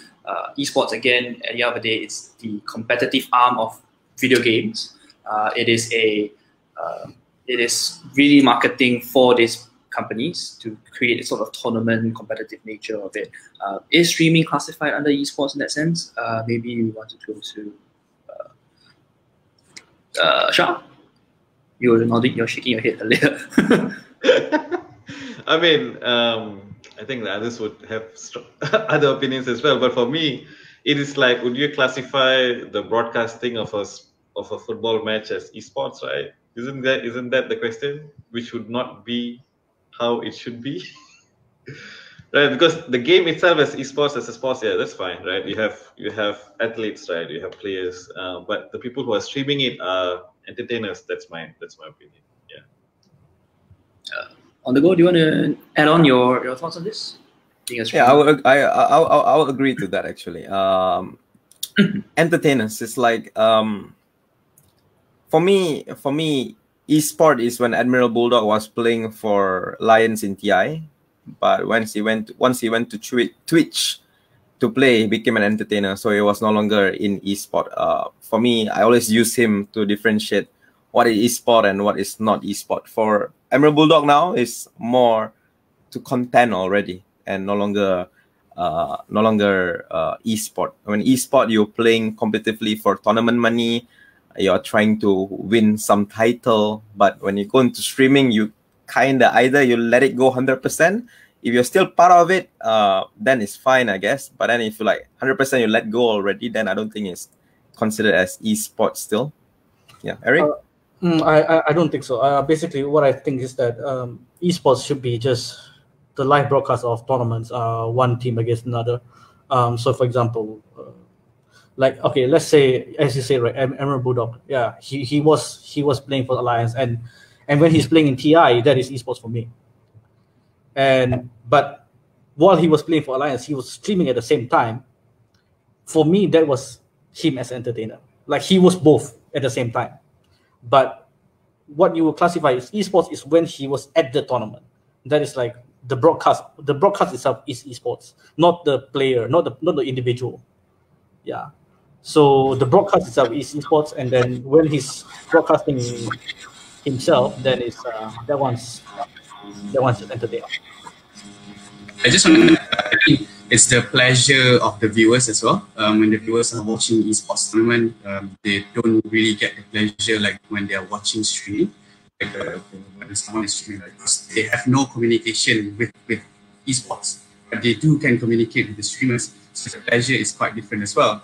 esports, again, at the end of the day, it's the competitive arm of video games. It is really marketing for these companies to create a sort of tournament competitive nature of it. Is streaming classified under esports in that sense? Maybe you want to go to Shah? You're nodding, you're shaking your head a little. I mean, I think the others would have other opinions as well. But for me, it is like, would you classify the broadcasting of a football match as esports, right? Isn't that the question? Which would not be how it should be, right? Because the game itself as esports, as a sports, yeah, that's fine, right? You have athletes, right? You have players, but the people who are streaming it are entertainers. That's my opinion. Yeah. OnTheGo, do you want to add on your thoughts on this? Yeah, I will agree to that actually. Entertainers, it's like for me, esport is when Admiral Bulldog was playing for Lions in TI, but once he went to Twitch to play, he became an entertainer. So he was no longer in esport. For me, I always use him to differentiate what is esport and what is not esport. For Admiral Bulldog now is more to content already and no longer esport. When esport, you're playing competitively for tournament money, you're trying to win some title. But when you go into streaming, you either you let it go 100%. If you're still part of it, then it's fine, I guess. But then if you like 100% you let go already, then I don't think it's considered as esports still. Yeah, Eric? I don't think so. Basically, what I think is that esports should be just the live broadcast of tournaments, one team against another. So, for example, okay, let's say, as you say, right, Admiral Bulldog, yeah, he was playing for Alliance, and when he's playing in TI, that is esports for me. But while he was playing for Alliance, he was streaming at the same time. For me, that was him as an entertainer. Like, he was both at the same time. But what you will classify as esports is when he was at the tournament. That is like the broadcast. The broadcast itself is esports, not the player, not the individual. Yeah. So the broadcast itself is esports, and then when he's broadcasting himself, then it's that one's just entertainment. I just want to I think it's the pleasure of the viewers as well. When the viewers are watching esports tournament, they don't really get the pleasure like when they are watching streaming. Like when someone is streaming, because they have no communication with esports, but they can communicate with the streamers. So the pleasure is quite different as well.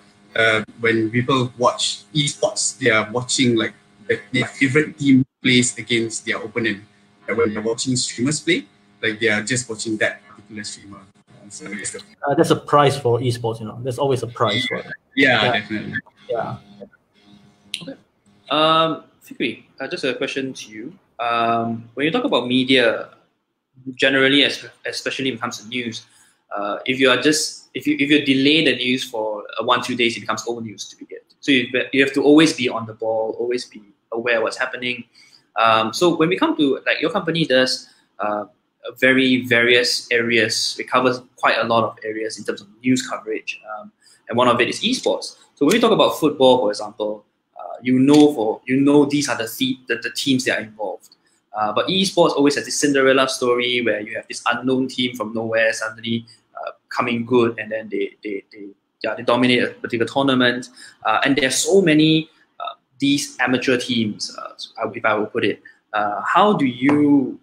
When people watch esports, they are watching like their favorite team plays against their opponent. Like when they're watching streamers play, like they are just watching that particular streamer. So that's a prize for esports, There's always a prize for it. Yeah, definitely. Yeah. Okay. Fikri, just a question to you. When you talk about media, generally, especially when it comes to news, if you delay the news for 1-2 days, it becomes old news to begin. So you have to always be on the ball, always be aware of what's happening. So when we come to, like, your company does very various areas. It covers quite a lot of areas in terms of news coverage, and one of it is esports. So when we talk about football, for example, you know these are the teams that are involved. But esports always has this Cinderella story where you have this unknown team from nowhere suddenly coming good, and then they dominate a particular tournament. And there are so many these amateur teams, if I will put it. How do you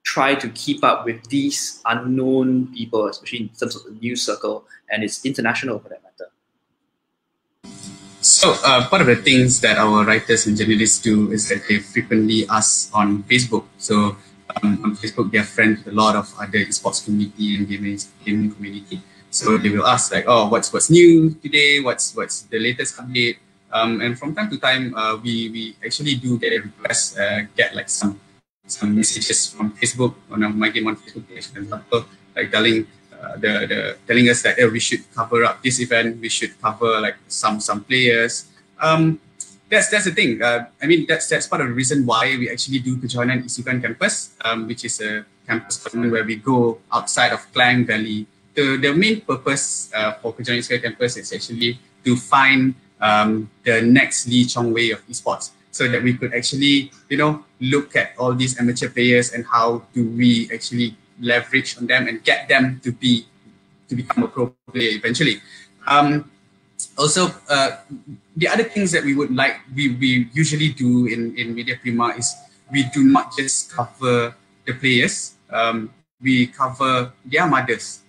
try to keep up with these unknown people, especially in terms of the news circle, and it's international for that matter? So part of the things that our writers and journalists do is that they frequently ask on Facebook. So on Facebook, they are friends with a lot of other esports community and gaming community. So they will ask like, oh, what's new today? What's the latest update? And from time to time, we actually do get a request, get like some messages from Facebook on my game on Facebook page, for example, like telling telling us that we should cover up this event, we should cover like some players. That's the thing. I mean, that's part of the reason why we actually do Kejohanan Isukan Campus, which is a campus tournament where we go outside of Klang Valley. The main purpose for Kejohanan Isukan Campus is actually to find the next Lee Chong Wei of esports, so that we could actually, look at all these amateur players and how do we actually leverage on them and get them to become a pro player eventually. Also, the other things that we usually do in Media Prima is we do not just cover the players, we cover their mothers,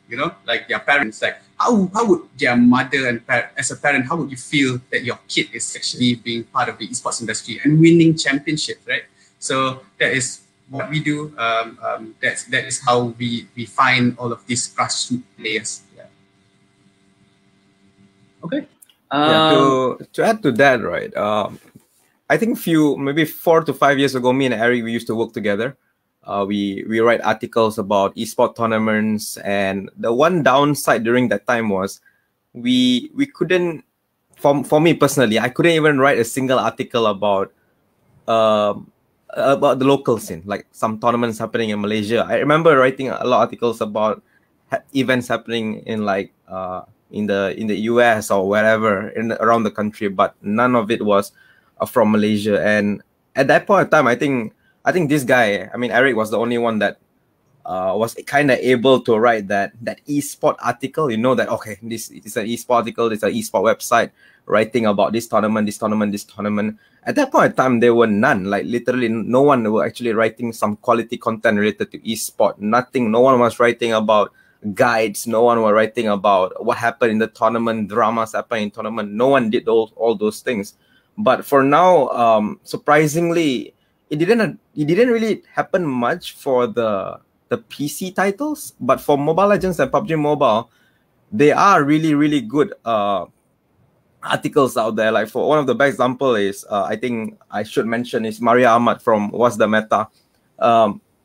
like their parents. Like how would their mother and as a parent, how would you feel that your kid is actually being part of the esports industry and winning championships, right? So that is what we do. That is how we find all of these grassroots players. Yeah. Okay. To add to that, right? I think maybe 4 to 5 years ago, me and Eric, we used to work together. We write articles about esport tournaments, and the one downside during that time was we couldn't. For me personally, I couldn't even write a single article about the local scene, like some tournaments happening in Malaysia. I remember writing a lot of articles about events happening in like in the US or wherever around the country, but none of it was from Malaysia. And at that point of time, I think this guy, Eric, was the only one that was kind of able to write that esport article. That okay, this is an esport article, it's an esport website writing about this tournament. At that point in time, there were none. Like literally, no one were actually writing some quality content related to esport. Nothing. No one was writing about guides. No one was writing about what happened in the tournament, dramas happened in tournament. No one did all those things. But for now, surprisingly, it didn't really happen much for the PC titles. But for Mobile Legends and PUBG Mobile, they are really, really good articles out there. Like for one of the best example is I think I should mention is Maria Ahmad from What's the Meta.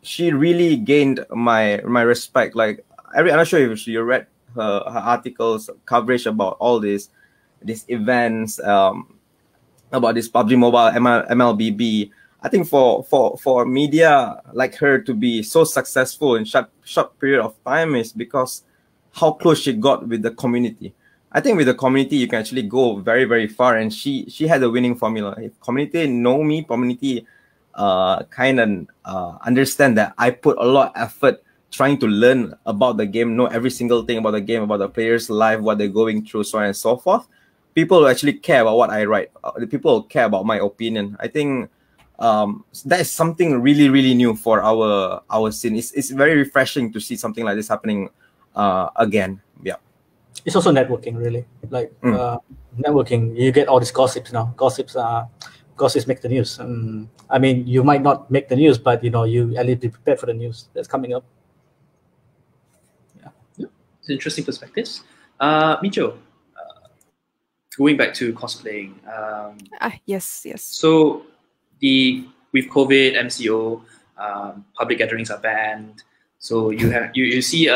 She really gained my respect. Like I'm not sure if you read her articles, coverage about all these events, about this PUBG Mobile, MLBB. I think for media like her to be so successful in short period of time is because how close she got with the community. I think with the community, you can actually go very, very far. And she had a winning formula. If community know me, community kind of understand that I put a lot of effort trying to learn about the game, know every single thing about the game, about the players' life, what they're going through, so on and so forth. People will actually care about what I write. People will care about my opinion. I think that is something really, really new for our scene. It's very refreshing to see something like this happening again. Yeah. It's also networking, really. Like networking, you get all these gossips now. Gossips are because it's make the news. I mean, you might not make the news, but you at least be prepared for the news that's coming up. Yeah, it's interesting perspectives. Micho, going back to cosplaying. Yes. So with COVID, MCO, public gatherings are banned. So you see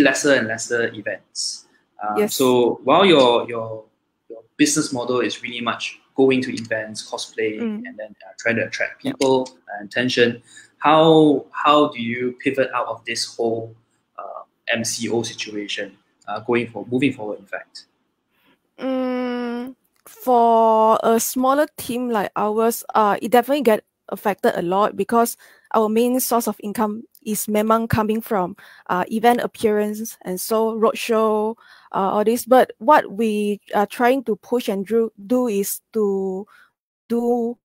lesser and lesser events. Yes. So while your business model is really much going to events, cosplay, and then trying to attract people and attention, how do you pivot out of this whole MCO situation moving forward? In fact, for a smaller team like ours, it definitely get affected a lot because our main source of income is memang coming from event appearance and so roadshow, all this. But what we are trying to push and do is to do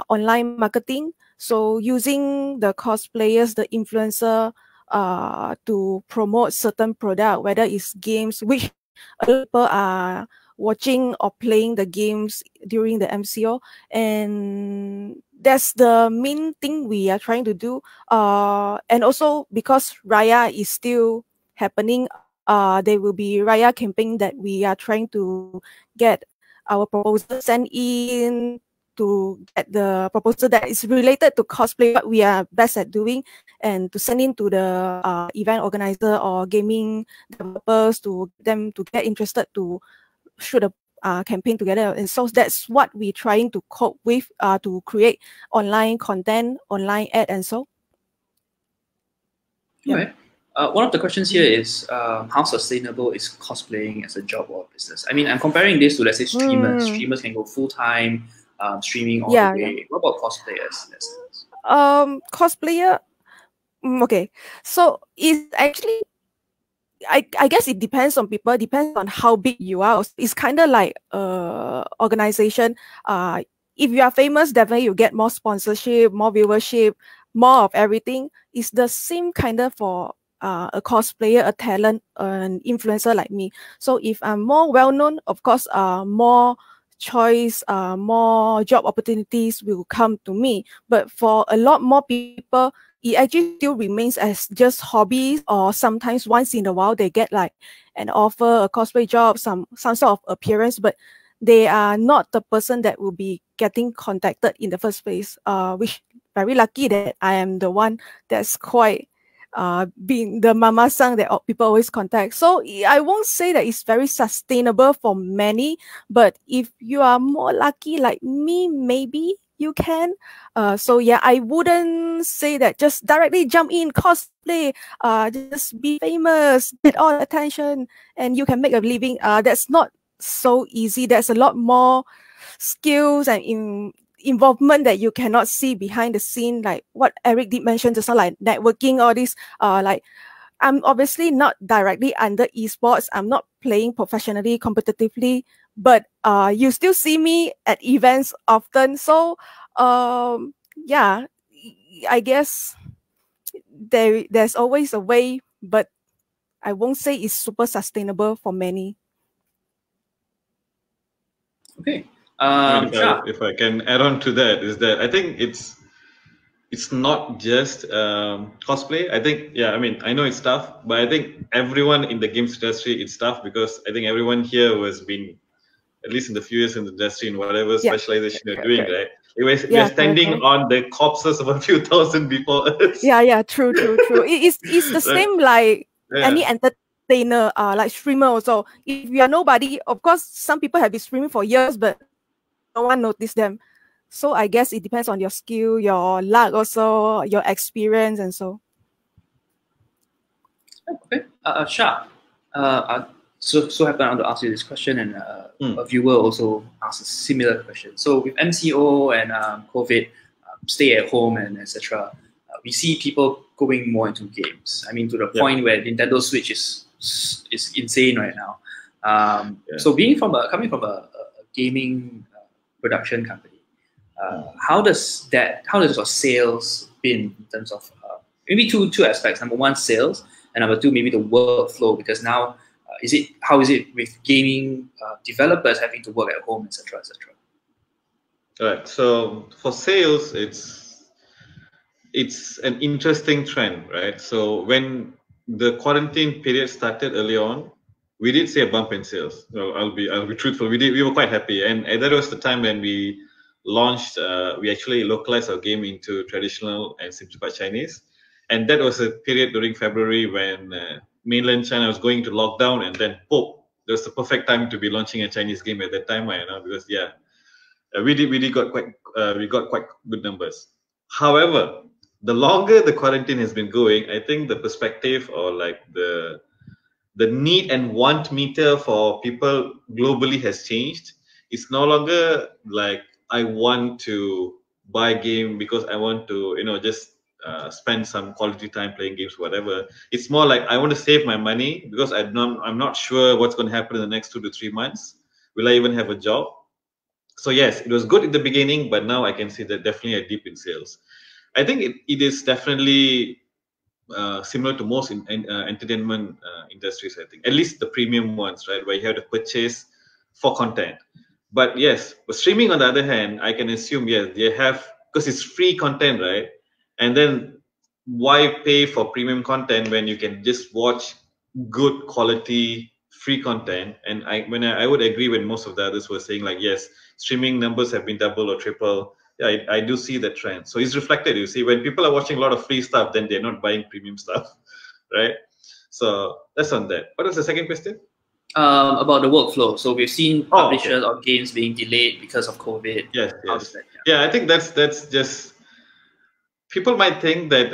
online marketing. So using the cosplayers, the influencer, to promote certain product, whether it's games, which a lot of people are watching or playing the games during the MCO, and that's the main thing we are trying to do. And also because Raya is still happening, there will be Raya campaign that we are trying to get our proposal sent in to get the proposal that is related to cosplay, what we are best at doing, and to send in to the event organizer or gaming developers to them to get interested to shoot a campaign together. And so that's what we're trying to cope with, to create online content, online ad, and so. Okay. One of the questions here is how sustainable is cosplaying as a job or a business? I mean, I'm comparing this to, let's say, streamers. Streamers can go full-time, streaming all the way. What about cosplayers? Cosplayer, okay. So it's actually, I guess it depends on people, depends on how big you are. It's kind of like organization. If you are famous, definitely you get more sponsorship, more viewership, more of everything. It's the same kind of for a cosplayer, a talent, an influencer like me. So if I'm more well-known, of course, more choice, more job opportunities will come to me. But for a lot more people, it actually still remains as just hobbies, or sometimes once in a while they get like an offer, a cosplay job, some sort of appearance, but they are not the person that will be getting contacted in the first place. Which very lucky that I am the one that's quite being the mama sang that people always contact. So I won't say that it's very sustainable for many, but if you are more lucky like me, maybe you can. So yeah, I wouldn't say that just directly jump in cosplay, just be famous, get all the attention, and you can make a living. That's not so easy. There's a lot more skills and involvement that you cannot see behind the scene, like what Eric did mention just now, like networking, all this. Like I'm obviously not directly under esports. I'm not playing professionally, competitively, but you still see me at events often. So yeah, I guess there's always a way, but I won't say it's super sustainable for many. Okay. If I can add on to that, is that I think it's not just cosplay. I think, yeah, I mean, I know it's tough, but I think everyone in the games industry, it's tough because I think everyone here has been, at least in the few years in the industry, in whatever specialization you're doing, right? We're standing on the corpses of a few thousand before us. Yeah, true. It's the same like any entertainer, like streamer also. If you are nobody, of course, some people have been streaming for years, but no one noticed them. So I guess it depends on your skill, your luck also, your experience, and so. Okay. Shah, so happen I want to ask you this question, and a viewer also asked a similar question. So with MCO and COVID, stay at home and etc., we see people going more into games. I mean, to the point where Nintendo Switch is insane right now. So coming from a gaming production company, how does your sales been in terms of maybe two aspects? Number one, sales, and number two, maybe the workflow. Because now, how is it with gaming developers having to work at home, etc., etc.? Right. So for sales, it's an interesting trend, right? So when the quarantine period started early on, we did see a bump in sales. So I'll be truthful. We were quite happy, and that was the time when we launched. We actually localized our game into traditional and simplified Chinese, and that was a period during February when mainland China was going to lockdown, and then pop. That was the perfect time to be launching a Chinese game at that time, because we got quite good numbers. However, the longer the quarantine has been going, I think the perspective or like the need and want meter for people globally has changed. It's no longer like I want to buy a game because I want to just spend some quality time playing games, whatever. It's more like I want to save my money because I'm not sure what's going to happen in the next 2 to 3 months. Will I even have a job? So yes, it was good in the beginning, but now I can see that definitely a dip in sales. I think it is definitely similar to most entertainment industries. I think at least the premium ones, right, where you have to purchase for content. But yes, but streaming on the other hand, I can assume yes they have, because it's free content, right? And then why pay for premium content when you can just watch good quality free content? And I would agree when most of the others were saying like yes, streaming numbers have been double or triple. Yeah, I do see the trend. So it's reflected. You see, when people are watching a lot of free stuff, then they're not buying premium stuff, right? So that's on that. What was the second question? About the workflow. So we've seen publishers Okay. or games being delayed because of COVID. Yes, How yes. does that? Yeah, I think that's just, people might think that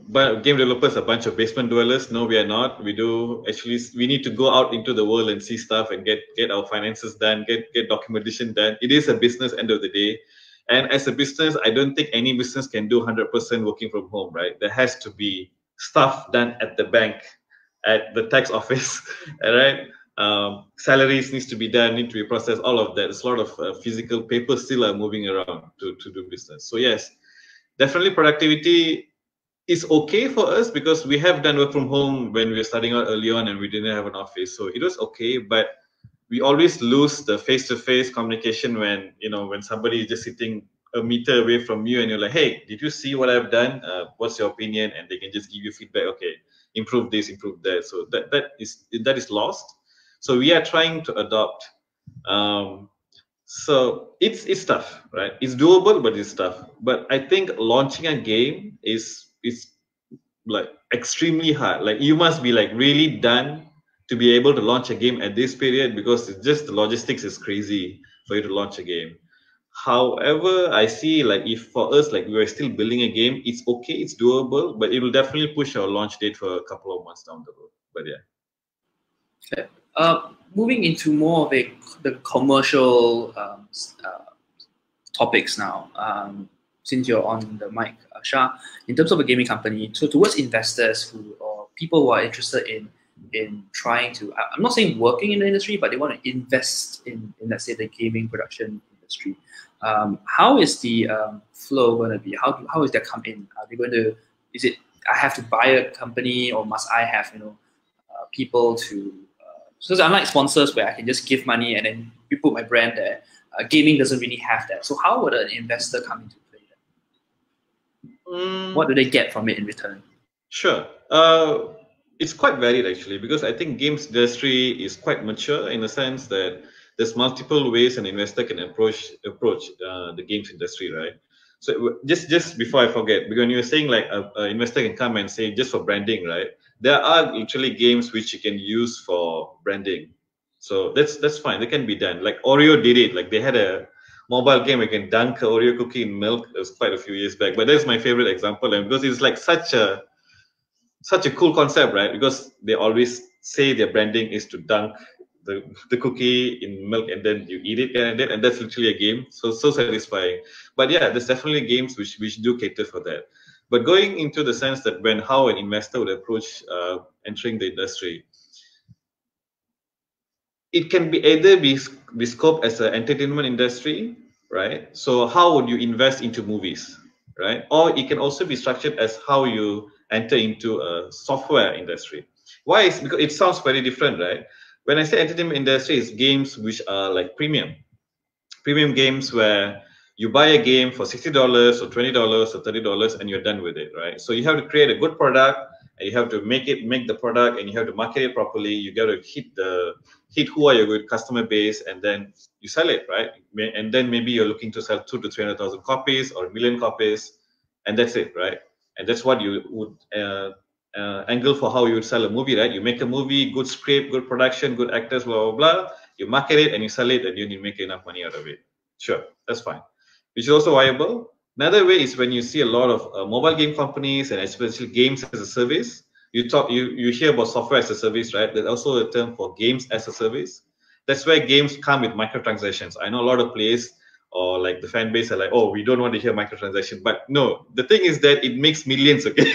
but game developers are a bunch of basement dwellers. No, we are not. We need to go out into the world and see stuff and get our finances done, get documentation done. It is a business end of the day. And as a business, I don't think any business can do 100% working from home, right? There has to be stuff done at the bank, at the tax office, all right? Salaries needs to be done, need to be processed, all of that. There's a lot of physical paper still are moving around to do business. So yes, definitely productivity is okay for us because we have done work from home when we were starting out early on and we didn't have an office, so it was okay. But we always lose the face-to-face communication when somebody is just sitting a meter away from you and you're like, hey, did you see what I've done? What's your opinion? And they can just give you feedback. Okay, improve this, improve that. So that is lost. So we are trying to adopt. So it's tough, right? It's doable, but it's tough. But I think launching a game is like extremely hard. Like you must be like really done to be able to launch a game at this period, because it's just the logistics is crazy for you to launch a game. However, I see like if for us like we are still building a game, it's okay, it's doable, but it will definitely push our launch date for a couple of months down the road. But yeah. Okay. Moving into more of the commercial topics now. Since you're on the mic, Shah, in terms of a gaming company, so towards investors or people who are interested in trying to, I'm not saying working in the industry, but they want to invest in let's say the gaming production industry. How is the flow going to be? How is that come in? Are they going to? Is it I have to buy a company, or must I have people to? Because unlike sponsors where I can just give money and then you put my brand there, gaming doesn't really have that. So how would an investor come into play then? What do they get from it in return? Sure. It's quite varied actually, because I think games industry is quite mature in the sense that there's multiple ways an investor can approach the games industry, right? So just before I forget, because when you were saying like an investor can come and say just for branding, right? There are literally games which you can use for branding. So that's fine. That can be done. Like Oreo did it. Like they had a mobile game where you can dunk an Oreo cookie in milk. It was quite a few years back. But that's my favorite example, and because it's like such a cool concept, right? Because they always say their branding is to dunk the cookie in milk and then you eat it, and that's literally a game. So satisfying. But yeah, there's definitely games which do cater for that. But going into the sense that how an investor would approach entering the industry, it can be either be scoped as an entertainment industry, right? So how would you invest into movies, right? Or it can also be structured as how you enter into a software industry. Why? Is because it sounds very different, right? When I say entertainment industry, it's games which are like premium games where you buy a game for $60 or $20 or $30 and you're done with it, right? So you have to create a good product, and you have to make the product, and you have to market it properly. You got to hit who are your good customer base, and then you sell it, right? And then maybe you're looking to sell 200,000 to 300,000 copies or 1,000,000 copies, and that's it, right? And that's what you would angle for how you would sell a movie, right? You make a movie, good script, good production, good actors, blah, blah, blah. You market it and you sell it, and you make enough money out of it. Sure, that's fine. Which is also viable. Another way is when you see a lot of mobile game companies, and especially games as a service. You hear about software as a service, right? There's also a term for games as a service. That's where games come with microtransactions. I know a lot of players or like the fan base are like, oh, we don't want to hear microtransaction. But no, the thing is that it makes millions, okay?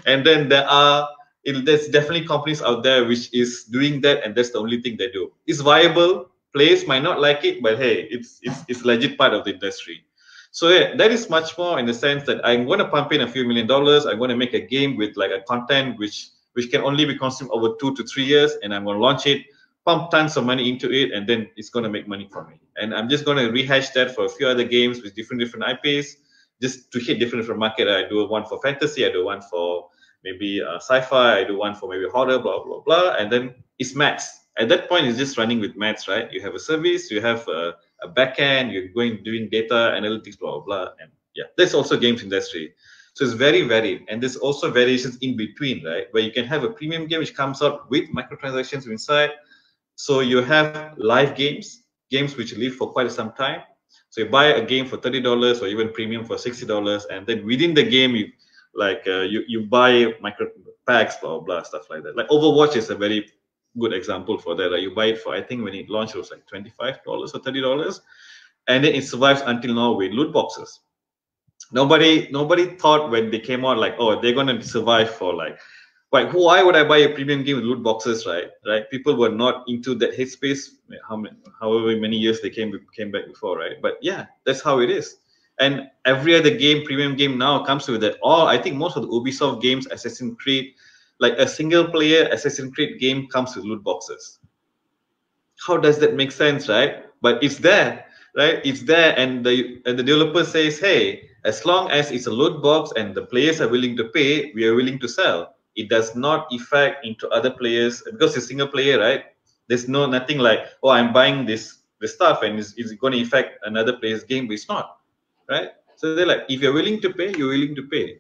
And then there's definitely companies out there which is doing that, and that's the only thing they do. It's viable. Players might not like it, but hey, it's legit part of the industry. So yeah, that is much more in the sense that I'm going to pump in a few $1 million. I'm going to make a game with like a content which can only be consumed over 2 to 3 years, and I'm going to launch it, pump tons of money into it, and then it's going to make money for me. And I'm just going to rehash that for a few other games with different IPs, just to hit different market. I do one for fantasy, I do one for maybe sci-fi, I do one for maybe horror, blah, blah, blah, and then it's maths. At that point, it's just running with maths, right? You have a service, you have a backend, you're doing data analytics, blah, blah, blah. And yeah, there's also games industry. So it's very varied. And there's also variations in between, right? Where you can have a premium game which comes out with microtransactions inside. So you have live games which live for quite some time. So you buy a game for $30 or even premium for $60, and then within the game you buy micro packs, blah, blah, stuff like that. Like Overwatch is a very good example for that. Like you buy it for, I think when it launched, it was like $25 or $30, and then it survives until now with loot boxes. Nobody thought when they came out like, oh, they're gonna survive for like why would I buy a premium game with loot boxes, right? People were not into that headspace. However many years they came back before, right? But yeah, that's how it is. And every other game, premium game now comes with that. I think most of the Ubisoft games, Assassin's Creed, like a single player Assassin's Creed game comes with loot boxes. How does that make sense, right? But it's there, right? It's there, and the developer says, hey, as long as it's a loot box and the players are willing to pay, we are willing to sell. It does not affect into other players because it's single player, right? There's nothing like, oh, I'm buying this stuff and it's going to affect another player's game, but it's not, right? So they're like, if you're willing to pay, you're willing to pay.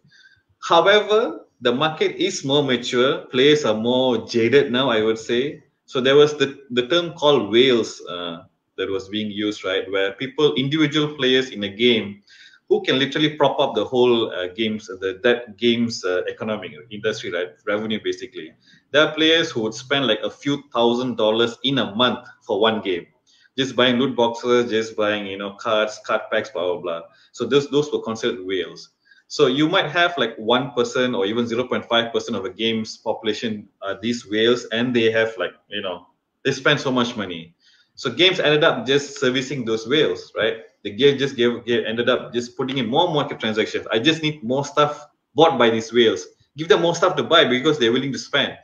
However, the market is more mature. Players are more jaded now, I would say. So there was the term called whales that was being used, right? Where individual players in a game who can literally prop up the whole game's economic industry, right? Revenue, basically. There are players who would spend like a few $1,000s in a month for one game, just buying loot boxes, just buying cards, card packs, blah blah blah. So those were considered whales. So you might have like 1% or even 0.5% of a game's population are these whales, and they have like they spend so much money. So games ended up just servicing those whales, right? The game just ended up just putting in more market transactions. I just need more stuff bought by these whales. Give them more stuff to buy because they're willing to spend.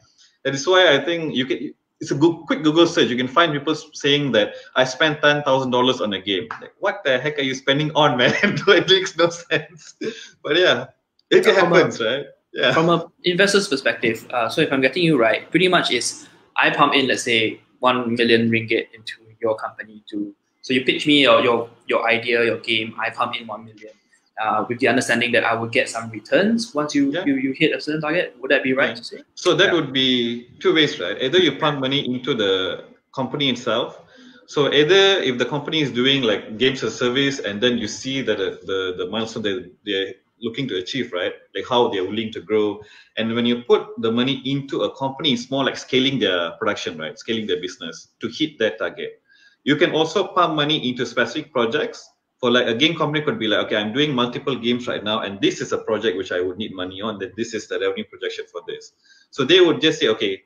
That is why I think it's a quick Google search. You can find people saying that I spent $10,000 on a game. Like, what the heck are you spending on, man? It makes no sense. But yeah, it happens, right? Yeah. From an investor's perspective, so if I'm getting you right, pretty much is I pump in, let's say, 1 million ringgit into your company so you pitch me your idea, your game, I pump in 1 million. With the understanding that I will get some returns once you hit a certain target. Would that be right to say? So that would be two ways, right? Either you pump money into the company itself. So either if the company is doing like games as a service, and then you see that the milestone they're looking to achieve, right? Like how they're willing to grow. And when you put the money into a company, it's more like scaling their production, right? Scaling their business to hit that target. You can also pump money into specific projects. For like a game company could be like, okay, I'm doing multiple games right now, and this is a project which I would need money on, that this is the revenue projection for this. So they would just say, okay,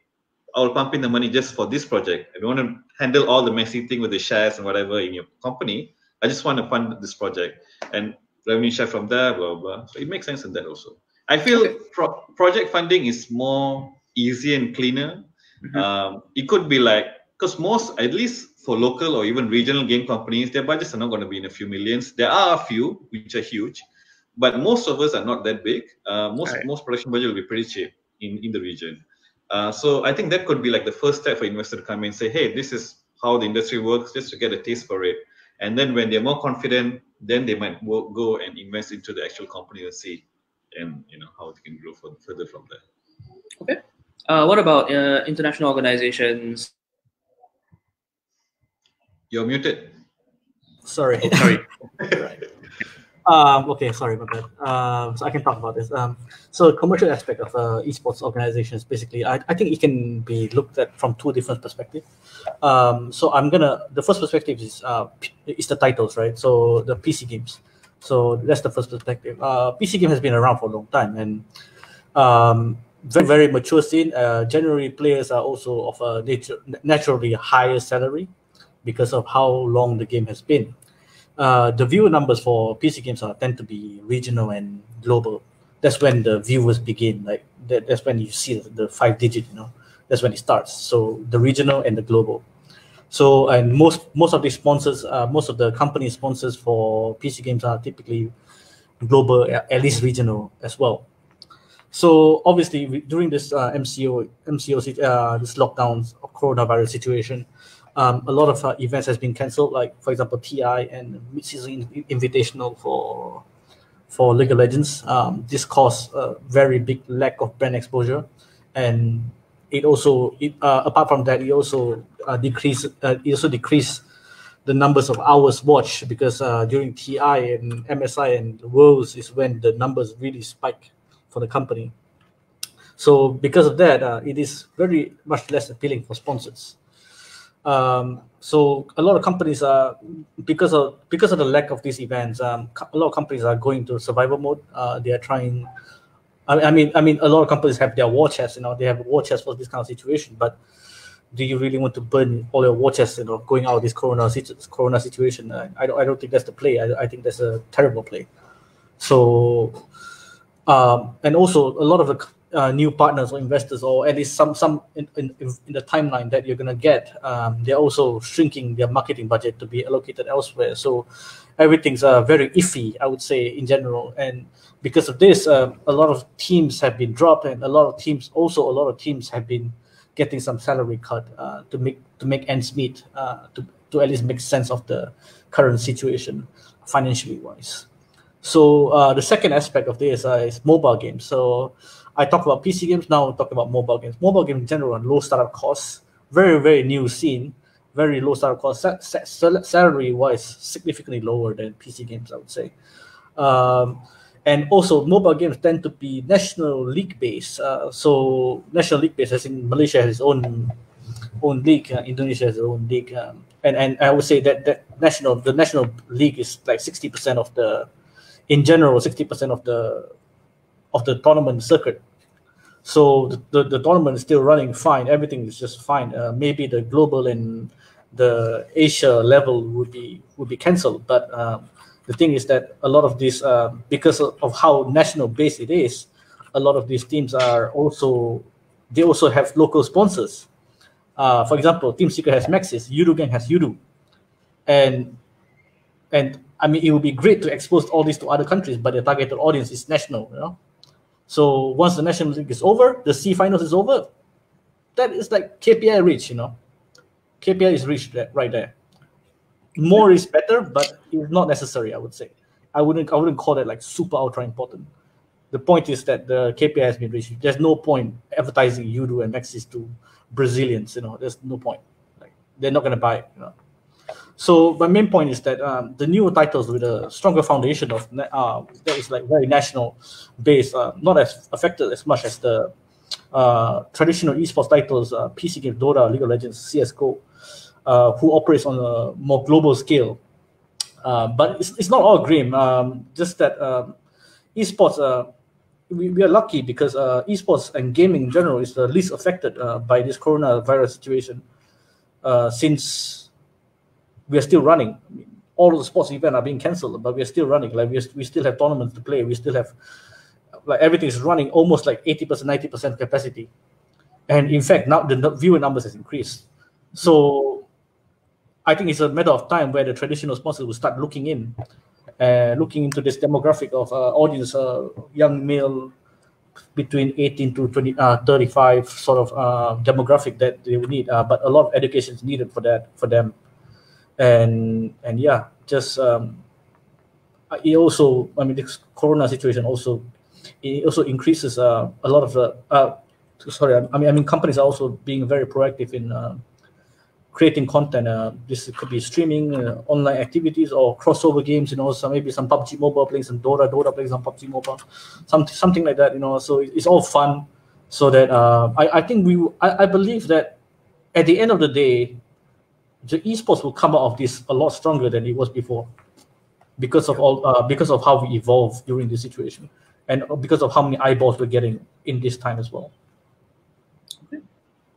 I'll pump in the money just for this project. I don't want to handle all the messy thing with the shares and whatever in your company. I just want to fund this project and revenue share from there, blah, blah. So it makes sense in that also. I feel project funding is more easy and cleaner. It could be like, because at least for local or even regional game companies, their budgets are not going to be in a few millions. There are a few which are huge, but most of us are not that big. Most production budget will be pretty cheap in the region. So I think that could be like the first step for investors to come in and say, hey, this is how the industry works, just to get a taste for it. And then when they're more confident, then they might go and invest into the actual company and see, and how they can grow further from there. Okay. What about international organizations? You're muted. Sorry. Oh, sorry. Right. Okay, sorry about that. So I can talk about this. So the commercial aspect of esports organizations, basically, I think it can be looked at from two different perspectives. So the first perspective is the titles, right? So the PC games. So that's the first perspective. PC game has been around for a long time, and very, very mature scene. Generally, players are also of a naturally higher salary because of how long the game has been. The viewer numbers for PC games tend to be regional and global. That's when the viewers begin. Like that's when you see the 5-digit. That's when it starts. So the regional and the global. So and most of the sponsors, most of the company sponsors for PC games are typically global, at least regional as well. So obviously during this MCO this lockdowns of coronavirus situation, a lot of events has been cancelled. Like for example, TI and mid-season invitational for League of Legends. This caused a very big lack of brand exposure, and it also apart from that, it also decreased the numbers of hours watched, because during TI and MSI and Worlds is when the numbers really spike for the company. So because of that, it is very much less appealing for sponsors. So a lot of companies are because of the lack of these events. A lot of companies are going to survival mode. They are trying. I mean, a lot of companies have their war chests. They have war chests for this kind of situation. But do you really want to burn all your war chests? Going out of this corona situation. I don't think that's the play. I think that's a terrible play. So, and also a lot of the new partners or investors, or at least some in the timeline that you're gonna get, they're also shrinking their marketing budget to be allocated elsewhere. So everything's very iffy, I would say, in general. And because of this, a lot of teams have been dropped, and a lot of teams have been getting some salary cut to make ends meet, to at least make sense of the current situation financially wise. So the second aspect of this is mobile games. So I talk about PC games, now I'll talk about mobile games. Mobile games in general are low startup costs, very, very new scene, very low startup costs, salary-wise, significantly lower than PC games, I would say. And also, mobile games tend to be national league-based. So national league-based, as in Malaysia has its own league, Indonesia has its own league. And I would say that the national league is like 60% of the, in general, 60% of the tournament circuit. So the tournament is still running fine. Everything is just fine. Maybe the global and the Asia level would be cancelled. But the thing is that a lot of these, because of how national based it is, a lot of these teams are also have local sponsors. For example, Team Secret has Maxis, Yudu Gang has Yudu, and I mean, it would be great to expose all this to other countries, but the targeted audience is national, So once the national league is over, the C finals is over, that is like KPI reach, KPI is reached right there. More is better, but it's not necessary, I would say. I wouldn't call it like super ultra important. The point is that the KPI has been reached. There's no point advertising Yudu and Maxis to Brazilians, There's no point. Like, they're not gonna buy it, So my main point is that the newer titles with a stronger foundation of that is like very national based, not as affected as much as the traditional esports titles, PC games, Dota, League of Legends, CS:GO, who operates on a more global scale. But it's not all grim. Just that esports, we are lucky because esports and gaming in general is the least affected by this coronavirus situation, since we are still running. I mean, all of the sports events are being cancelled, but we are still running. Like we still have tournaments to play. We still have, like, everything is running almost like 80%, 90% capacity. And in fact, now the viewer numbers has increased. So I think it's a matter of time where the traditional sponsors will start looking into this demographic of audience, young male between 18 to 35 sort of demographic that they would need. But a lot of education is needed for them. And yeah, just it also, I mean, this Corona situation also increases a lot of the. I mean, companies are also being very proactive in creating content. This could be streaming, online activities, or crossover games. So maybe some PUBG Mobile playing some Dota playing some PUBG Mobile, something like that. So it's all fun. So that I believe that at the end of the day, the esports will come out of this a lot stronger than it was before, because of how we evolved during this situation, and because of how many eyeballs we're getting in this time as well.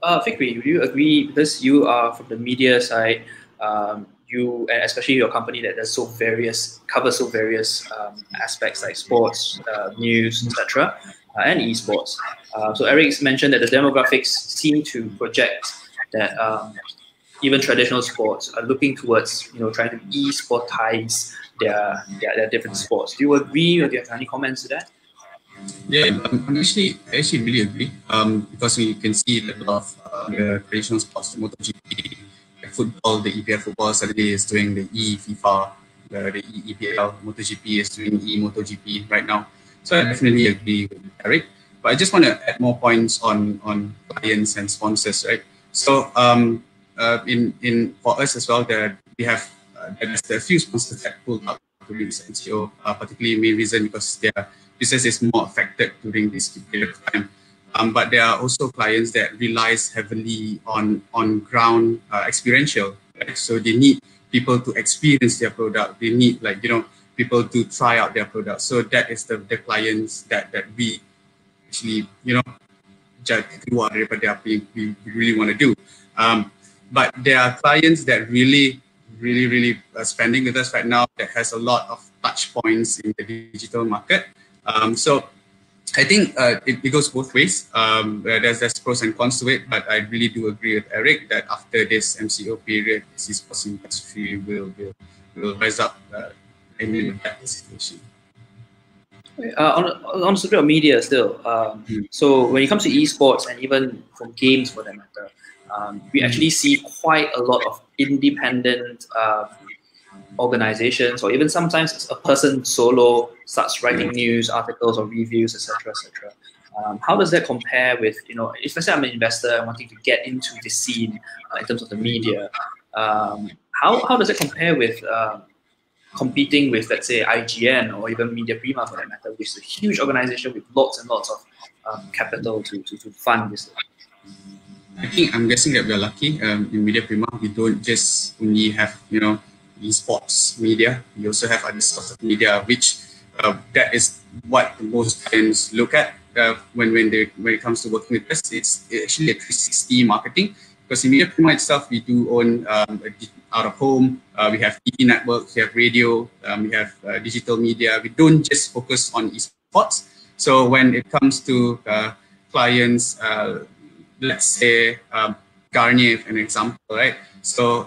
Fikri, do you agree, because you are from the media side, you, and especially your company that does covers so various aspects like sports, news, etc., and esports. So Eric's mentioned that the demographics seem to project that even traditional sports are looking towards trying to esportize their different sports. Do you agree, or do you have any comments to that? Yeah, I actually really agree. Because we can see that a lot of the traditional sports, the MotoGP, the football, the EPL football suddenly is doing the FIFA, the EPL, MotoGP is doing MotoGP right now. So I definitely agree with Eric. But I just want to add more points on clients and sponsors, right? So in for us as well, there's a few sponsors that pulled up during this MCO, particularly main reason because their business is more affected during this period of time. But there are also clients that relies heavily on ground experiential, right? So they need people to experience their product. They need people to try out their product. So that is the clients that we actually keluar daripada apa yang we really want to do. But there are clients that really spending with us right now that has a lot of touch points in the digital market. So I think it goes both ways. There's pros and cons to it, but I really do agree with Eric that after this MCO period, this esports industry will rise up in that situation. On the subject of media still, so when it comes to esports and even from games for that matter, we actually see quite a lot of independent organizations, or even sometimes a person solo starts writing news articles or reviews, etc., etc. How does that compare with, if let's say I'm an investor wanting to get into the scene in terms of the media, how does it compare with competing with, let's say, IGN or even Media Prima for that matter, which is a huge organization with lots and lots of capital to fund this? I think I'm guessing that we're lucky. In Media Prima, we don't just only have esports media. We also have other sorts of media, which that is what most clients look at when it comes to working with us. It's actually a 360 marketing, because in Media Prima itself, we do own out of home. We have TV networks, we have radio, we have digital media. We don't just focus on esports. So when it comes to clients, let's say Garnier, for an example, right? So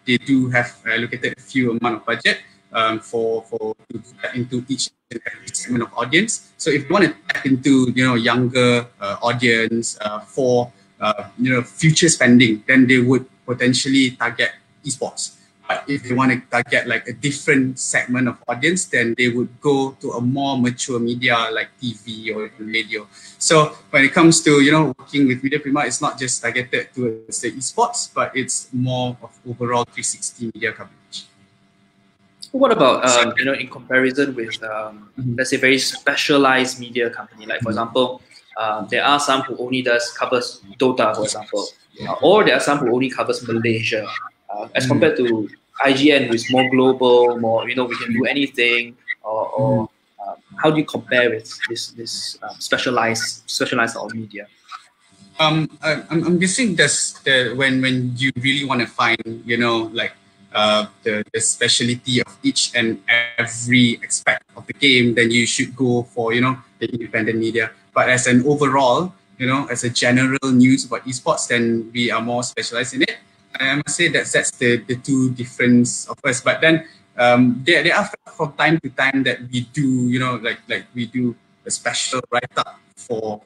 they do have allocated a few amount of budget to tap into each and every segment of audience. So if you want to tap into younger audience for future spending, then they would potentially target esports. But if they want to target like a different segment of audience, then they would go to a more mature media like TV or radio. So when it comes to working with Media Prima, it's not just targeted towards the esports, but it's more of overall 360 media coverage. What about in comparison with let's say very specialized media company, like for example, there are some who only covers Dota, for example, or there are some who only covers Malaysia, as compared to IGN, who is more global, more we can do anything, or how do you compare with this specialized media? I'm guessing that's when you really want to find the specialty of each and every aspect of the game, then you should go for the independent media. But as an overall, as a general news about esports, then we are more specialized in it. I must say that's the two difference of us. But then there are from time to time that we do, like we do a special write up for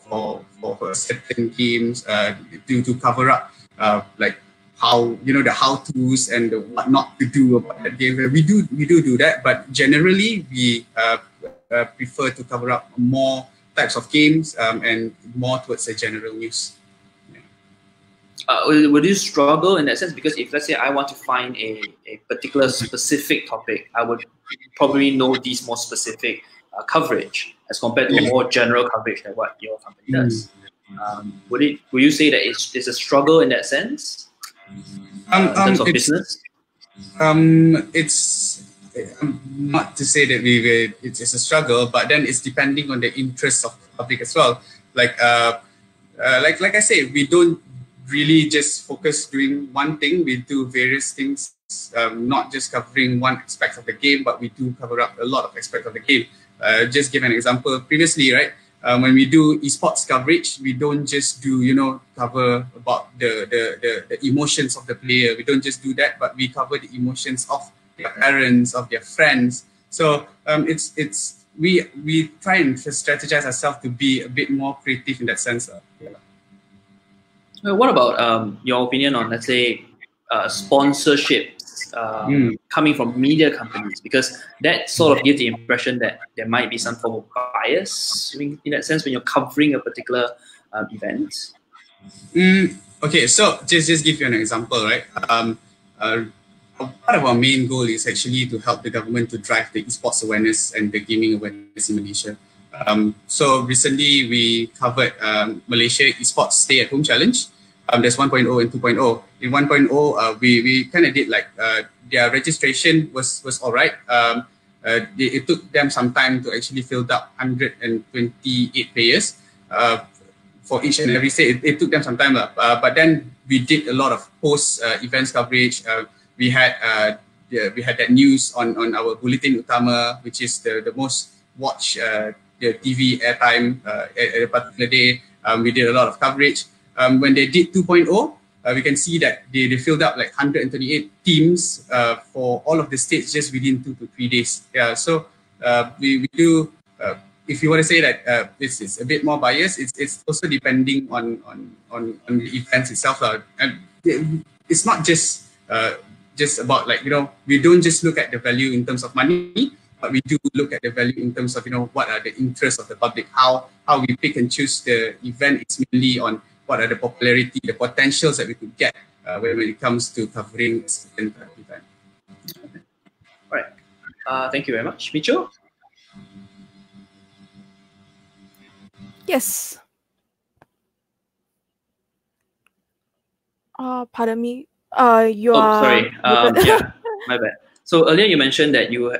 certain games to cover up like how the how-tos and the what not to do about that game. We do that, but generally we prefer to cover up more types of games and more towards the general news. Would you struggle in that sense? Because if, let's say, I want to find a particular specific topic, I would probably know these more specific coverage as compared to more general coverage like what your company does. Would you say that it's a struggle in that sense? In terms of business? It's not to say that it's a struggle, but then it's depending on the interests of the public as well. Like I say, we don't really just focus doing one thing. We do various things, not just covering one aspect of the game, but we do cover up a lot of aspects of the game. Just give an example. Previously, right, when we do esports coverage, we don't just do cover about the emotions of the player. We don't just do that, but we cover the emotions of their parents, of their friends. So we try and strategize ourselves to be a bit more creative in that sense. What about your opinion on, let's say, sponsorships coming from media companies? Because that sort of gives the impression that there might be some form of bias in that sense when you're covering a particular event. Okay, so just give you an example, right? Part of our main goal is actually to help the government to drive the esports awareness and the gaming awareness in Malaysia. So recently we covered Malaysia Esports Stay at Home Challenge. There's 1.0 and 2.0. In 1.0, we kind of did like their registration was all right. It took them some time to actually fill up 128 players for each and every state. It took them some time, but then we did a lot of post events coverage. We had that news on our bulletin utama, which is the most watched the TV airtime at a particular day. We did a lot of coverage. When they did 2.0, we can see that they filled up like 128 teams for all of the states just within 2 to 3 days. Yeah, so we do. If you want to say that this is a bit more biased, it's also depending on the events itself. And it's not just about like we don't just look at the value in terms of money, but we do look at the value in terms of what are the interests of the public. How we pick and choose the event is mainly on what are the popularity, the potentials that we could get when it comes to covering a certain event. All right. Thank you very much. Micho? Yes. Pardon me. You are... sorry. Yeah, my bad. So earlier you mentioned that you,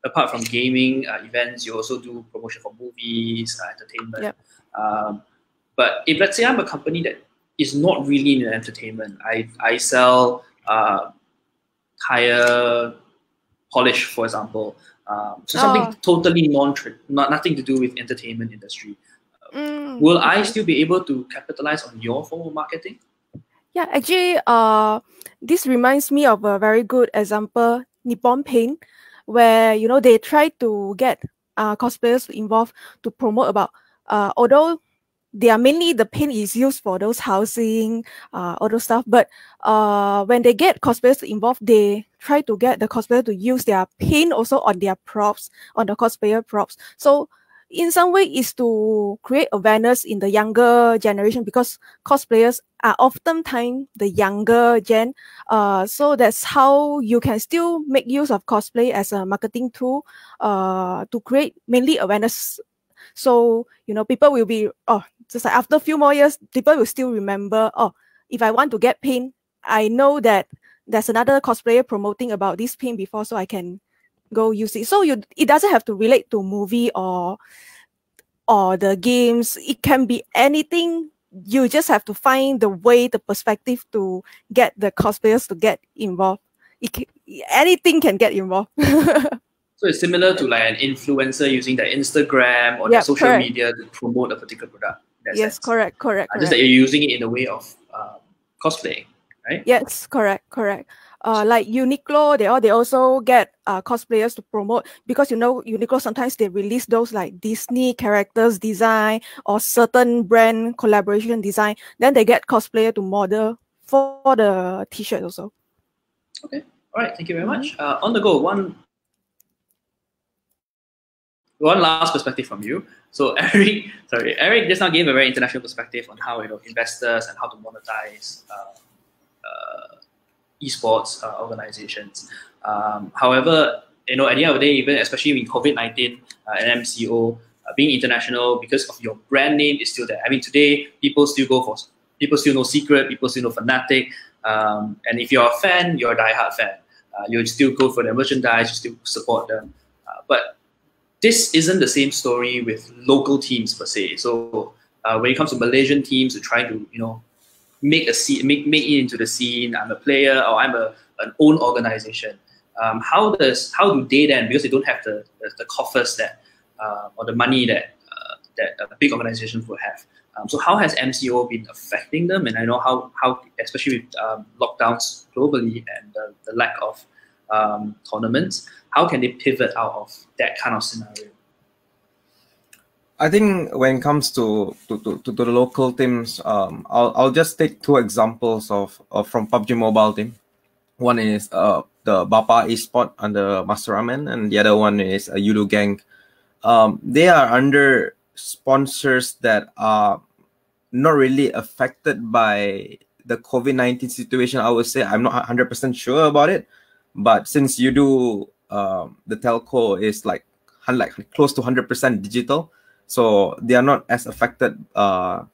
apart from gaming events, you also do promotion for movies, entertainment. Yep. But if, let's say, I'm a company that is not really in entertainment, I sell tire polish, for example. So something totally nothing to do with entertainment industry. Will I still be able to capitalize on your form of marketing? Yeah, actually, this reminds me of a very good example, Nippon Paint, where they try to get cosplayers involved to promote about although they are mainly the paint is used for those housing, all those stuff. But when they get cosplayers involved, they try to get the cosplayer to use their paint also on their props, on the cosplayer props. So in some way is to create awareness in the younger generation, because cosplayers are oftentimes the younger gen. So that's how you can still make use of cosplay as a marketing tool to create mainly awareness. So, people will be, just like after a few more years, people will still remember, if I want to get paint, I know that there's another cosplayer promoting about this paint before, so I can go use it. So it doesn't have to relate to movie or the games. It can be anything. You just have to find the way, the perspective to get the cosplayers to get involved. Anything can get involved. So it's similar to like an influencer using their Instagram or their social media to promote a particular product. Yes, correct. Just that you're using it in a way of cosplay. right? Yes, correct. Like Uniqlo, they also get cosplayers to promote, because Uniqlo sometimes they release those like Disney characters design or certain brand collaboration design. Then they get cosplayer to model for the t-shirt also. Okay, all right, thank you very much. On the go, one last perspective from you. So Eric just now gave a very international perspective on how investors and how to monetize esports organizations. However, at the end of the day, even especially in COVID-19 and MCO, being international because of your brand name is still there. I mean, today people still know Secret, people still know Fnatic, and if you're a fan, you're a diehard fan. You still go for their merchandise, you still support them. But this isn't the same story with local teams per se. So when it comes to Malaysian teams who try to make it into the scene, I'm a player or I'm an own organization. How do they then, because they don't have the coffers that or the money that a big organization would have. So how has MCO been affecting them? And I know how especially with lockdowns globally and the lack of tournaments, how can they pivot out of that kind of scenario? I think when it comes to the local teams, I'll just take two examples of from PUBG Mobile team. One is the Bapa Esport under Master Ramen, and the other one is Yudu Gang. They are under sponsors that are not really affected by the COVID-19 situation. I would say I'm not 100% sure about it, but since Yudu, the telco is like close to 100% digital, so they are not as affected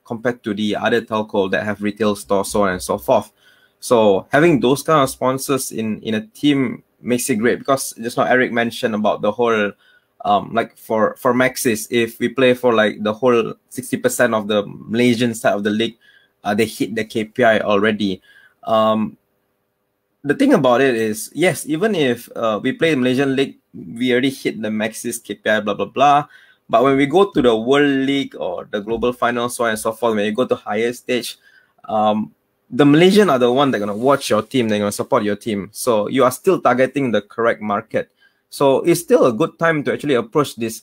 compared to the other telco that have retail stores, so on and so forth. So having those kind of sponsors in a team makes it great, because just now Eric mentioned about the whole like for Maxis, if we play for like the whole 60% of the Malaysian side of the league, they hit the KPI already. The thing about it is, yes, even if we play the Malaysian league, we already hit the Maxis KPI, blah blah blah. But when we go to the World League or the Global Finals, so on and so forth, when you go to higher stage, the Malaysian are the one that are gonna watch your team, they're gonna support your team. So you are still targeting the correct market. So it's still a good time to actually approach these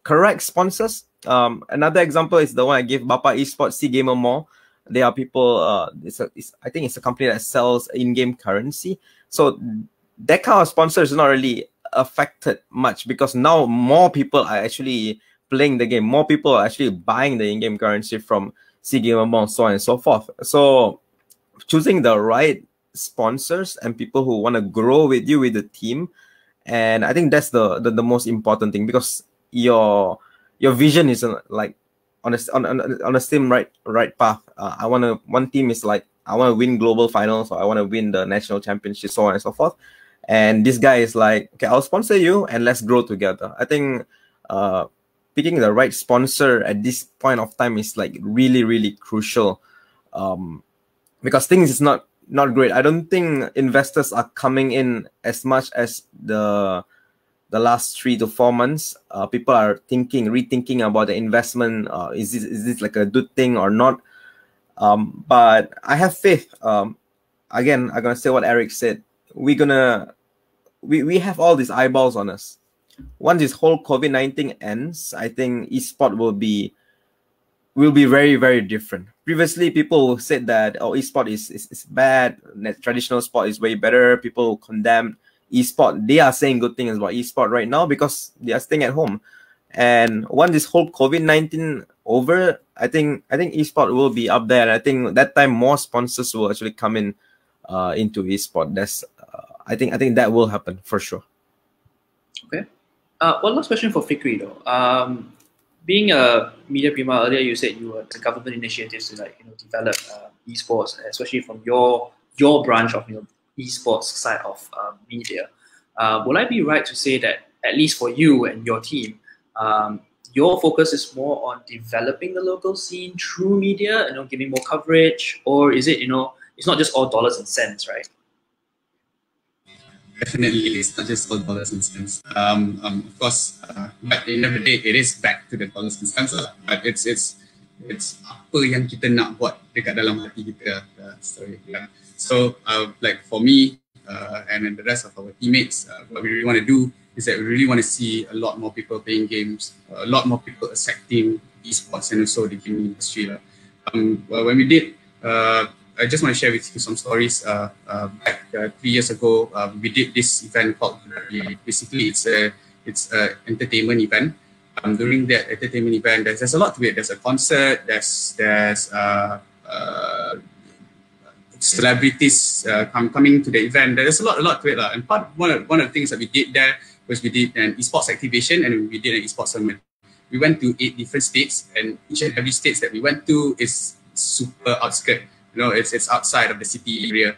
correct sponsors. Another example is the one I gave, Bapa Esports, C Gamer Mall. They are people. I think it's a company that sells in-game currency. So that kind of sponsor is not really affected much, because now more people are actually playing the game. More people are actually buying the in-game currency from C Gamer Mall, so on and so forth. So choosing the right sponsors and people who want to grow with you, with the team, and I think that's the most important thing, because your vision is like on the same right path. One team is like, I want to win global finals, or I want to win the national championship, so on and so forth. And this guy is like, okay, I'll sponsor you and let's grow together. I think picking the right sponsor at this point of time is like really, really crucial, because things is not great. I don't think investors are coming in as much as the last 3 to 4 months. People are rethinking about the investment. Is this like a good thing or not? But I have faith. Again, I'm gonna say what Eric said. We have all these eyeballs on us. Once this whole COVID-19 ends, I think eSport will be very, very different. Previously, people said that, oh, eSport is bad, traditional sport is way better. People condemn eSport. They are saying good things about eSport right now because they are staying at home. And once this whole COVID-19 over, I think eSport will be up there. And I think that time more sponsors will actually come in into eSport. That's I think that will happen for sure. Okay. One last question for Fikri though. Being a media Prima, earlier you said you were the government initiatives to develop esports, especially from your branch of esports side of media. Would I be right to say that at least for you and your team, your focus is more on developing the local scene through media, giving more coverage, or is it it's not just all dollars and cents, right? Definitely, it's not just all dollars and cents. Of course, but at the end of the day, it is back to the dollars and cents. But it's it's apa yang kita nak buat dekat dalam hati kita. Sorry. Yeah. So like for me and then the rest of our teammates, what we really want to do is that we really want to see a lot more people playing games, a lot more people accepting esports and also the gaming industry. When we did, I just want to share with you some stories. Back 3 years ago, we did this event called basically it's a entertainment event. During that entertainment event, there's a lot to it. There's a concert. There's celebrities coming to the event. There's a lot to it, and one of the things that we did there was we did an esports activation and we did an esports summit. We went to 8 different states, and each and every state that we went to is super outskirt. You know, it's outside of the city area.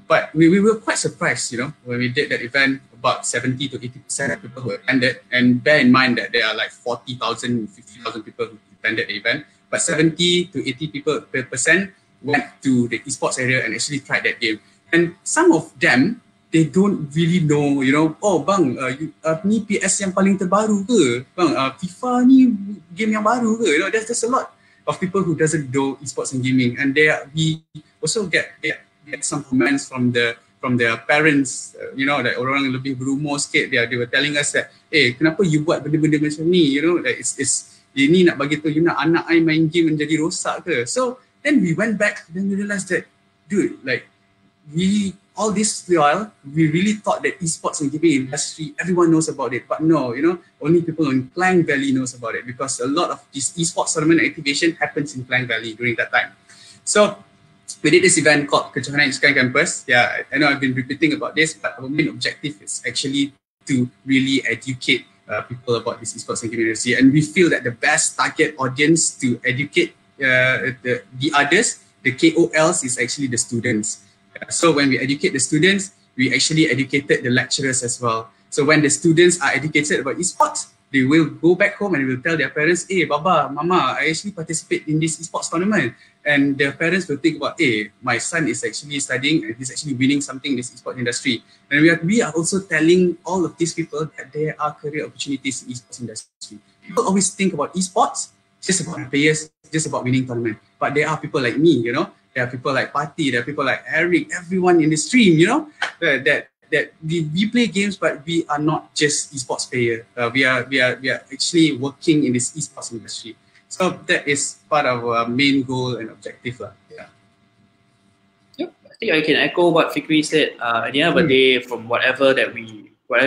But we were quite surprised, you know, when we did that event. About 70 to 80% of people who attended, and bear in mind that there are like 40,000, 50,000 people who attended the event, but 70 to 80% went to the esports area and actually tried that game. And some of them, they don't really know, you know, oh bang, ni PS yang paling terbaru ke? Bang, FIFA ni game yang baru ke? You know, there's a lot of people who doesn't know esports and gaming, and we also get some comments from their parents, you know, like orang lebih berumur sikit, they were telling us that, kenapa you buat benda-benda macam ni, you know, like it's ini nak bagi tahu you nak anak I main game menjadi rosak ke? So then we went back, then we realized that, dude, like all this while, we really thought that esports and gaming industry, everyone knows about it, but no, you know, only people in Klang Valley knows about it, because a lot of this esports tournament activation happens in Klang Valley during that time. So we did this event called Kejohanan Sky Campus. Yeah, I know I've been repeating about this, but our main objective is actually to really educate people about this esports and gaming industry. And we feel that the best target audience to educate the others, the KOLs, is actually the students. So when we educate the students, we actually educated the lecturers as well. So when the students are educated about esports, they will go back home and will tell their parents, Baba, Mama, I actually participate in this esports tournament. And their parents will think about, my son is actually studying and he's actually winning something in this esports industry. And we are also telling all of these people that there are career opportunities in esports industry. People always think about esports, just about the players, just about winning tournament. But there are people like me, you know, there are people like Pati, there are people like Eric, everyone in the stream, you know, that we play games, but we are not just esports player. We are actually working in this esports industry. So that is part of our main goal and objective. Yeah. Yep. I think I can echo what Fikri said. At the end of the day, from whatever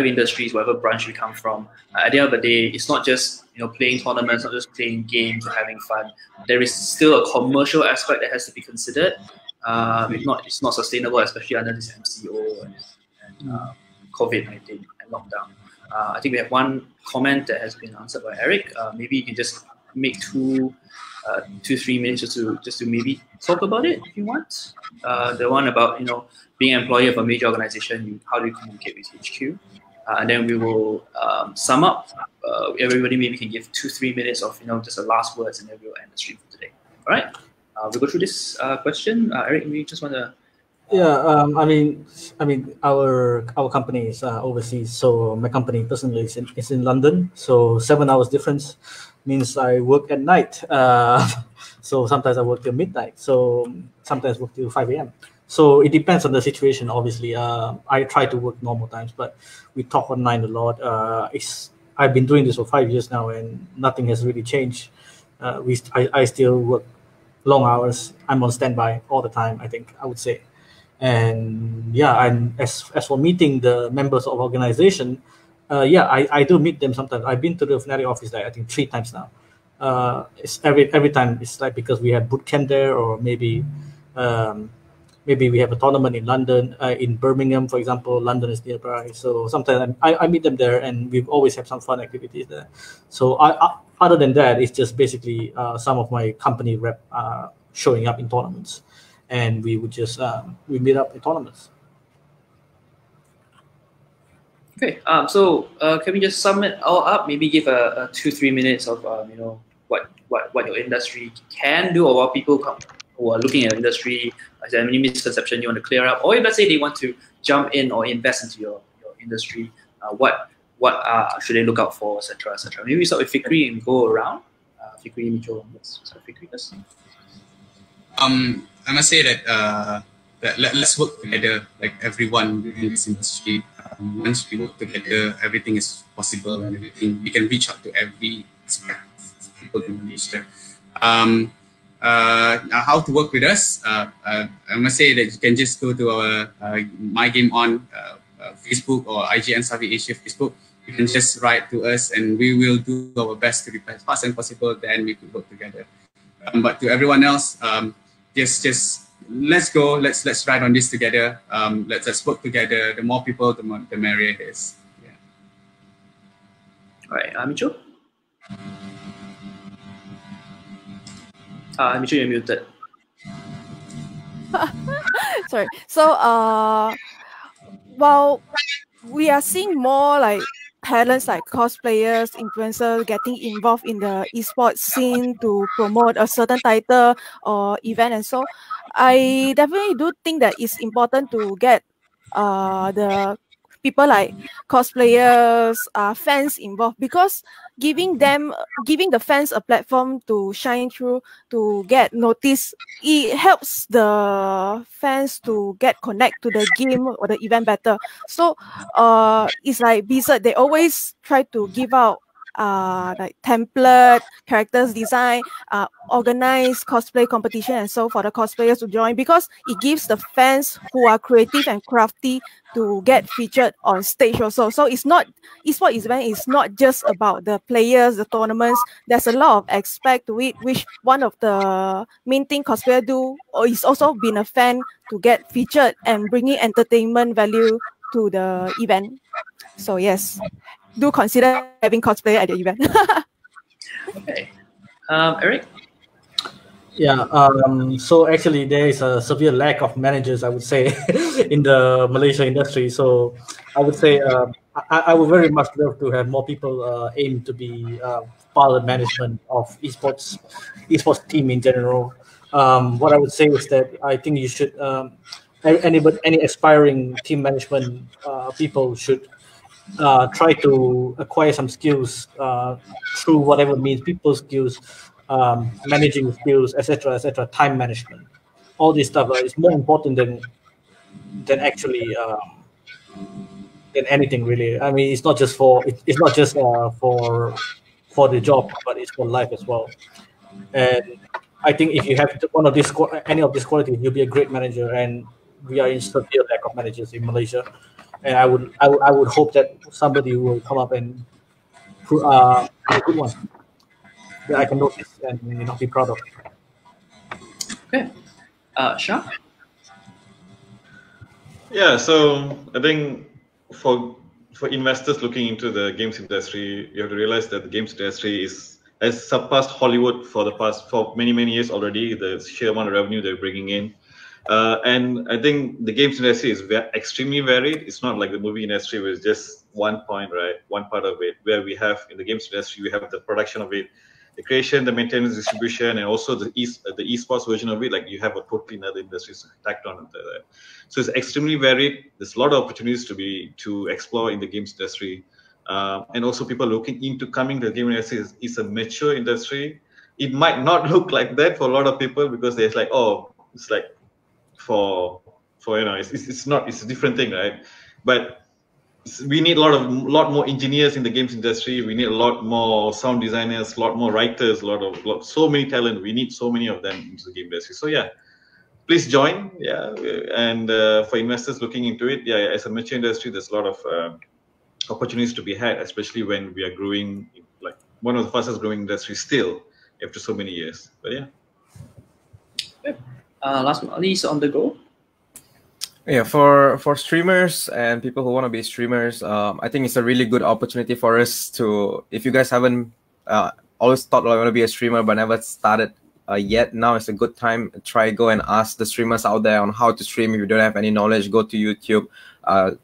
industries, whatever branch we come from, at the end of the day, it's not just, you know, playing tournaments, not just playing games or having fun. There is still a commercial aspect that has to be considered. If not, it's not sustainable, especially under this MCO and COVID-19 and lockdown. I think we have one comment that has been answered by Eric. Maybe you can just make 2-3 minutes just to maybe talk about it if you want. The one about, you know, being an employee of a major organization, how do you communicate with HQ? And then we will sum up. Everybody maybe can give 2-3 minutes of, you know, just the last words, and then we'll end the stream for today. All right. We'll go through this question. Eric, we just want to. Yeah, I mean, our company is overseas. So my company personally is in London. So 7 hours difference means I work at night. So sometimes I work till midnight. So sometimes work till 5 a.m. So it depends on the situation. Obviously, I try to work normal times, but we talk online a lot. I've been doing this for 5 years now, and nothing has really changed. I still work long hours. I'm on standby all the time, I think I would say. And yeah, and as for meeting the members of organization, I do meet them sometimes. I've been to the Fnatic office like I think 3 times now. It's every time it's like because we have boot camp there, or maybe we have a tournament in London, in Birmingham, for example. London is nearby, so sometimes I meet them there, and we always have some fun activities there. So other than that, it's just basically some of my company rep showing up in tournaments, and we would just we meet up in tournaments. Okay, so can we just sum it all up? Maybe give a 2-3 minutes of you know, what your industry can do, or what people who are looking at industry, is there any misconception you want to clear up, or if let's say they want to jump in or invest into your industry, what should they look out for, etc., etc. Maybe we start with Fikri and go around. Fikri, Micho, let's start Fikri first. I must say that let's work together, like everyone in this industry. Once we work together, everything is possible, and everything we can reach out to every aspect of people in Malaysia. How to work with us? I must say that you can just go to our My Game On Facebook or IGN Savvy Asia Facebook. You can just write to us, and we will do our best to reply as fast as possible. Then we could work together. But to everyone else, just let's go. Let's ride on this together. Let's work together. The more people, the merrier it is. Yeah. All right, Micho. Micho, you're muted. Sorry. So, while we are seeing more like talents like cosplayers, influencers getting involved in the esports scene to promote a certain title or event, and so I definitely do think that it's important to get the people like cosplayers, fans involved, because giving the fans a platform to shine through, to get noticed, it helps the fans to get connect to the game or the event better. So it's like Blizzard, they always try to give out like template, characters design, organize cosplay competition, and so for the cosplayers to join, because it gives the fans who are creative and crafty to get featured on stage also. So it's not, esports event is not just about the players, the tournaments. There's a lot of aspect to it, which one of the main thing cosplayer do or is also being a fan to get featured and bringing entertainment value to the event. So yes, do consider having cosplayer at the event. Okay. Eric? Yeah, so actually there is a severe lack of managers, I would say, in the Malaysia industry. So I would say I would very much love to have more people aim to be part of the management of esports team in general. What I would say is that I think you should, any aspiring team management people should try to acquire some skills through whatever means, people skills, managing skills, etc., time management. All this stuff is more important than actually than anything really. I mean, it's not just for for the job, but it's for life as well. And I think if you have one of these any of these qualities, you'll be a great manager. And we are in severe lack of managers in Malaysia. And I would hope that somebody will come up and be a good one that I can notice and be proud of. Okay. Shah? Yeah, so I think for investors looking into the games industry, you have to realize that the games industry has surpassed Hollywood for many years already. The sheer amount of revenue they're bringing in, and I think the games industry is extremely varied. It's not like the movie industry with just one point, right? One part of it. Where we have in the games industry, we have the production of it, the creation, the maintenance, distribution, and also the esports version of it. Like you have a totally another industry tacked on into that. So it's extremely varied. There's a lot of opportunities to explore in the games industry, and also people looking into coming to the game industry is a mature industry. It might not look like that for a lot of people because there's like, oh, it's like for it's not, it's a different thing, right? But we need a lot more engineers in the games industry. We need a lot more sound designers, a lot more writers, so many talent. We need so many of them into the game industry. So yeah, please join. Yeah, and for investors looking into it, yeah, as a mature industry, there's a lot of opportunities to be had, especially when we are growing, like one of the fastest growing industries still after so many years. But yeah. Last but not least, OnTheGo. Yeah, for streamers and people who want to be streamers, I think it's a really good opportunity for us to, if you guys haven't always thought I want to be a streamer but never started yet, now is a good time. Go and ask the streamers out there on how to stream. If you don't have any knowledge, go to YouTube,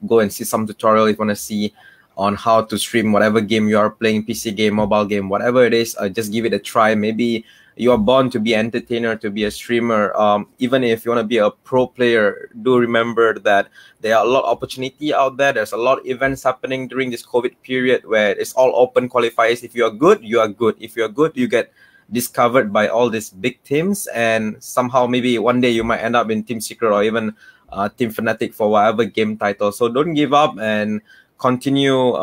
go and see some tutorial if you want to see on how to stream whatever game you are playing, PC game, mobile game, whatever it is. Just give it a try. Maybe you are born to be an entertainer, to be a streamer. Even if you want to be a pro player, do remember that there are a lot of opportunity out there. There's a lot of events happening during this COVID period where it's all open qualifiers. If you are good, you are good. If you are good, you get discovered by all these big teams, and somehow maybe one day you might end up in Team Secret or even Team Fnatic for whatever game title. So don't give up and continue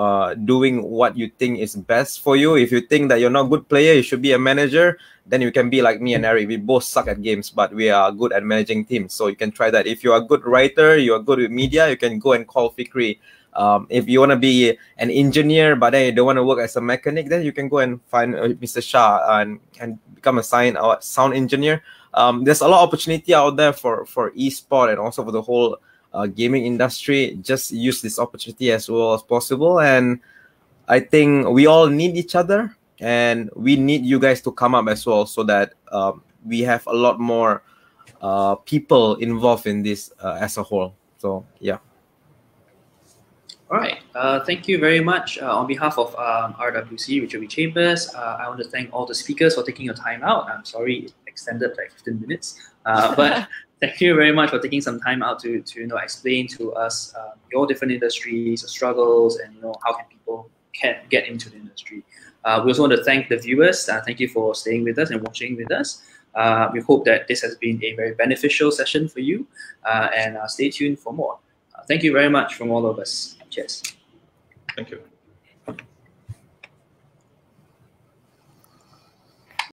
doing what you think is best for you. If you think that you're not a good player, you should be a manager, then you can be like me and Eric. We both suck at games, but we are good at managing teams. So you can try that. If you're a good writer, you're good with media, you can go and call Fikri. If you want to be an engineer, but then you don't want to work as a mechanic, then you can go and find Mr. Shah and become a sound engineer. There's a lot of opportunity out there for esport and also for the whole gaming industry. Just use this opportunity as well as possible. And I think we all need each other, and we need you guys to come up as well, so that we have a lot more people involved in this as a whole. So yeah. All right. Thank you very much. On behalf of RWC, Richard Chambers, I want to thank all the speakers for taking your time out. I'm sorry it extended like 15 minutes, but thank you very much for taking some time out to explain to us your different industries, your struggles, and how can people get into the industry. We also want to thank the viewers. Thank you for staying with us and watching with us. We hope that this has been a very beneficial session for you, and stay tuned for more. Thank you very much from all of us. Cheers. Thank you.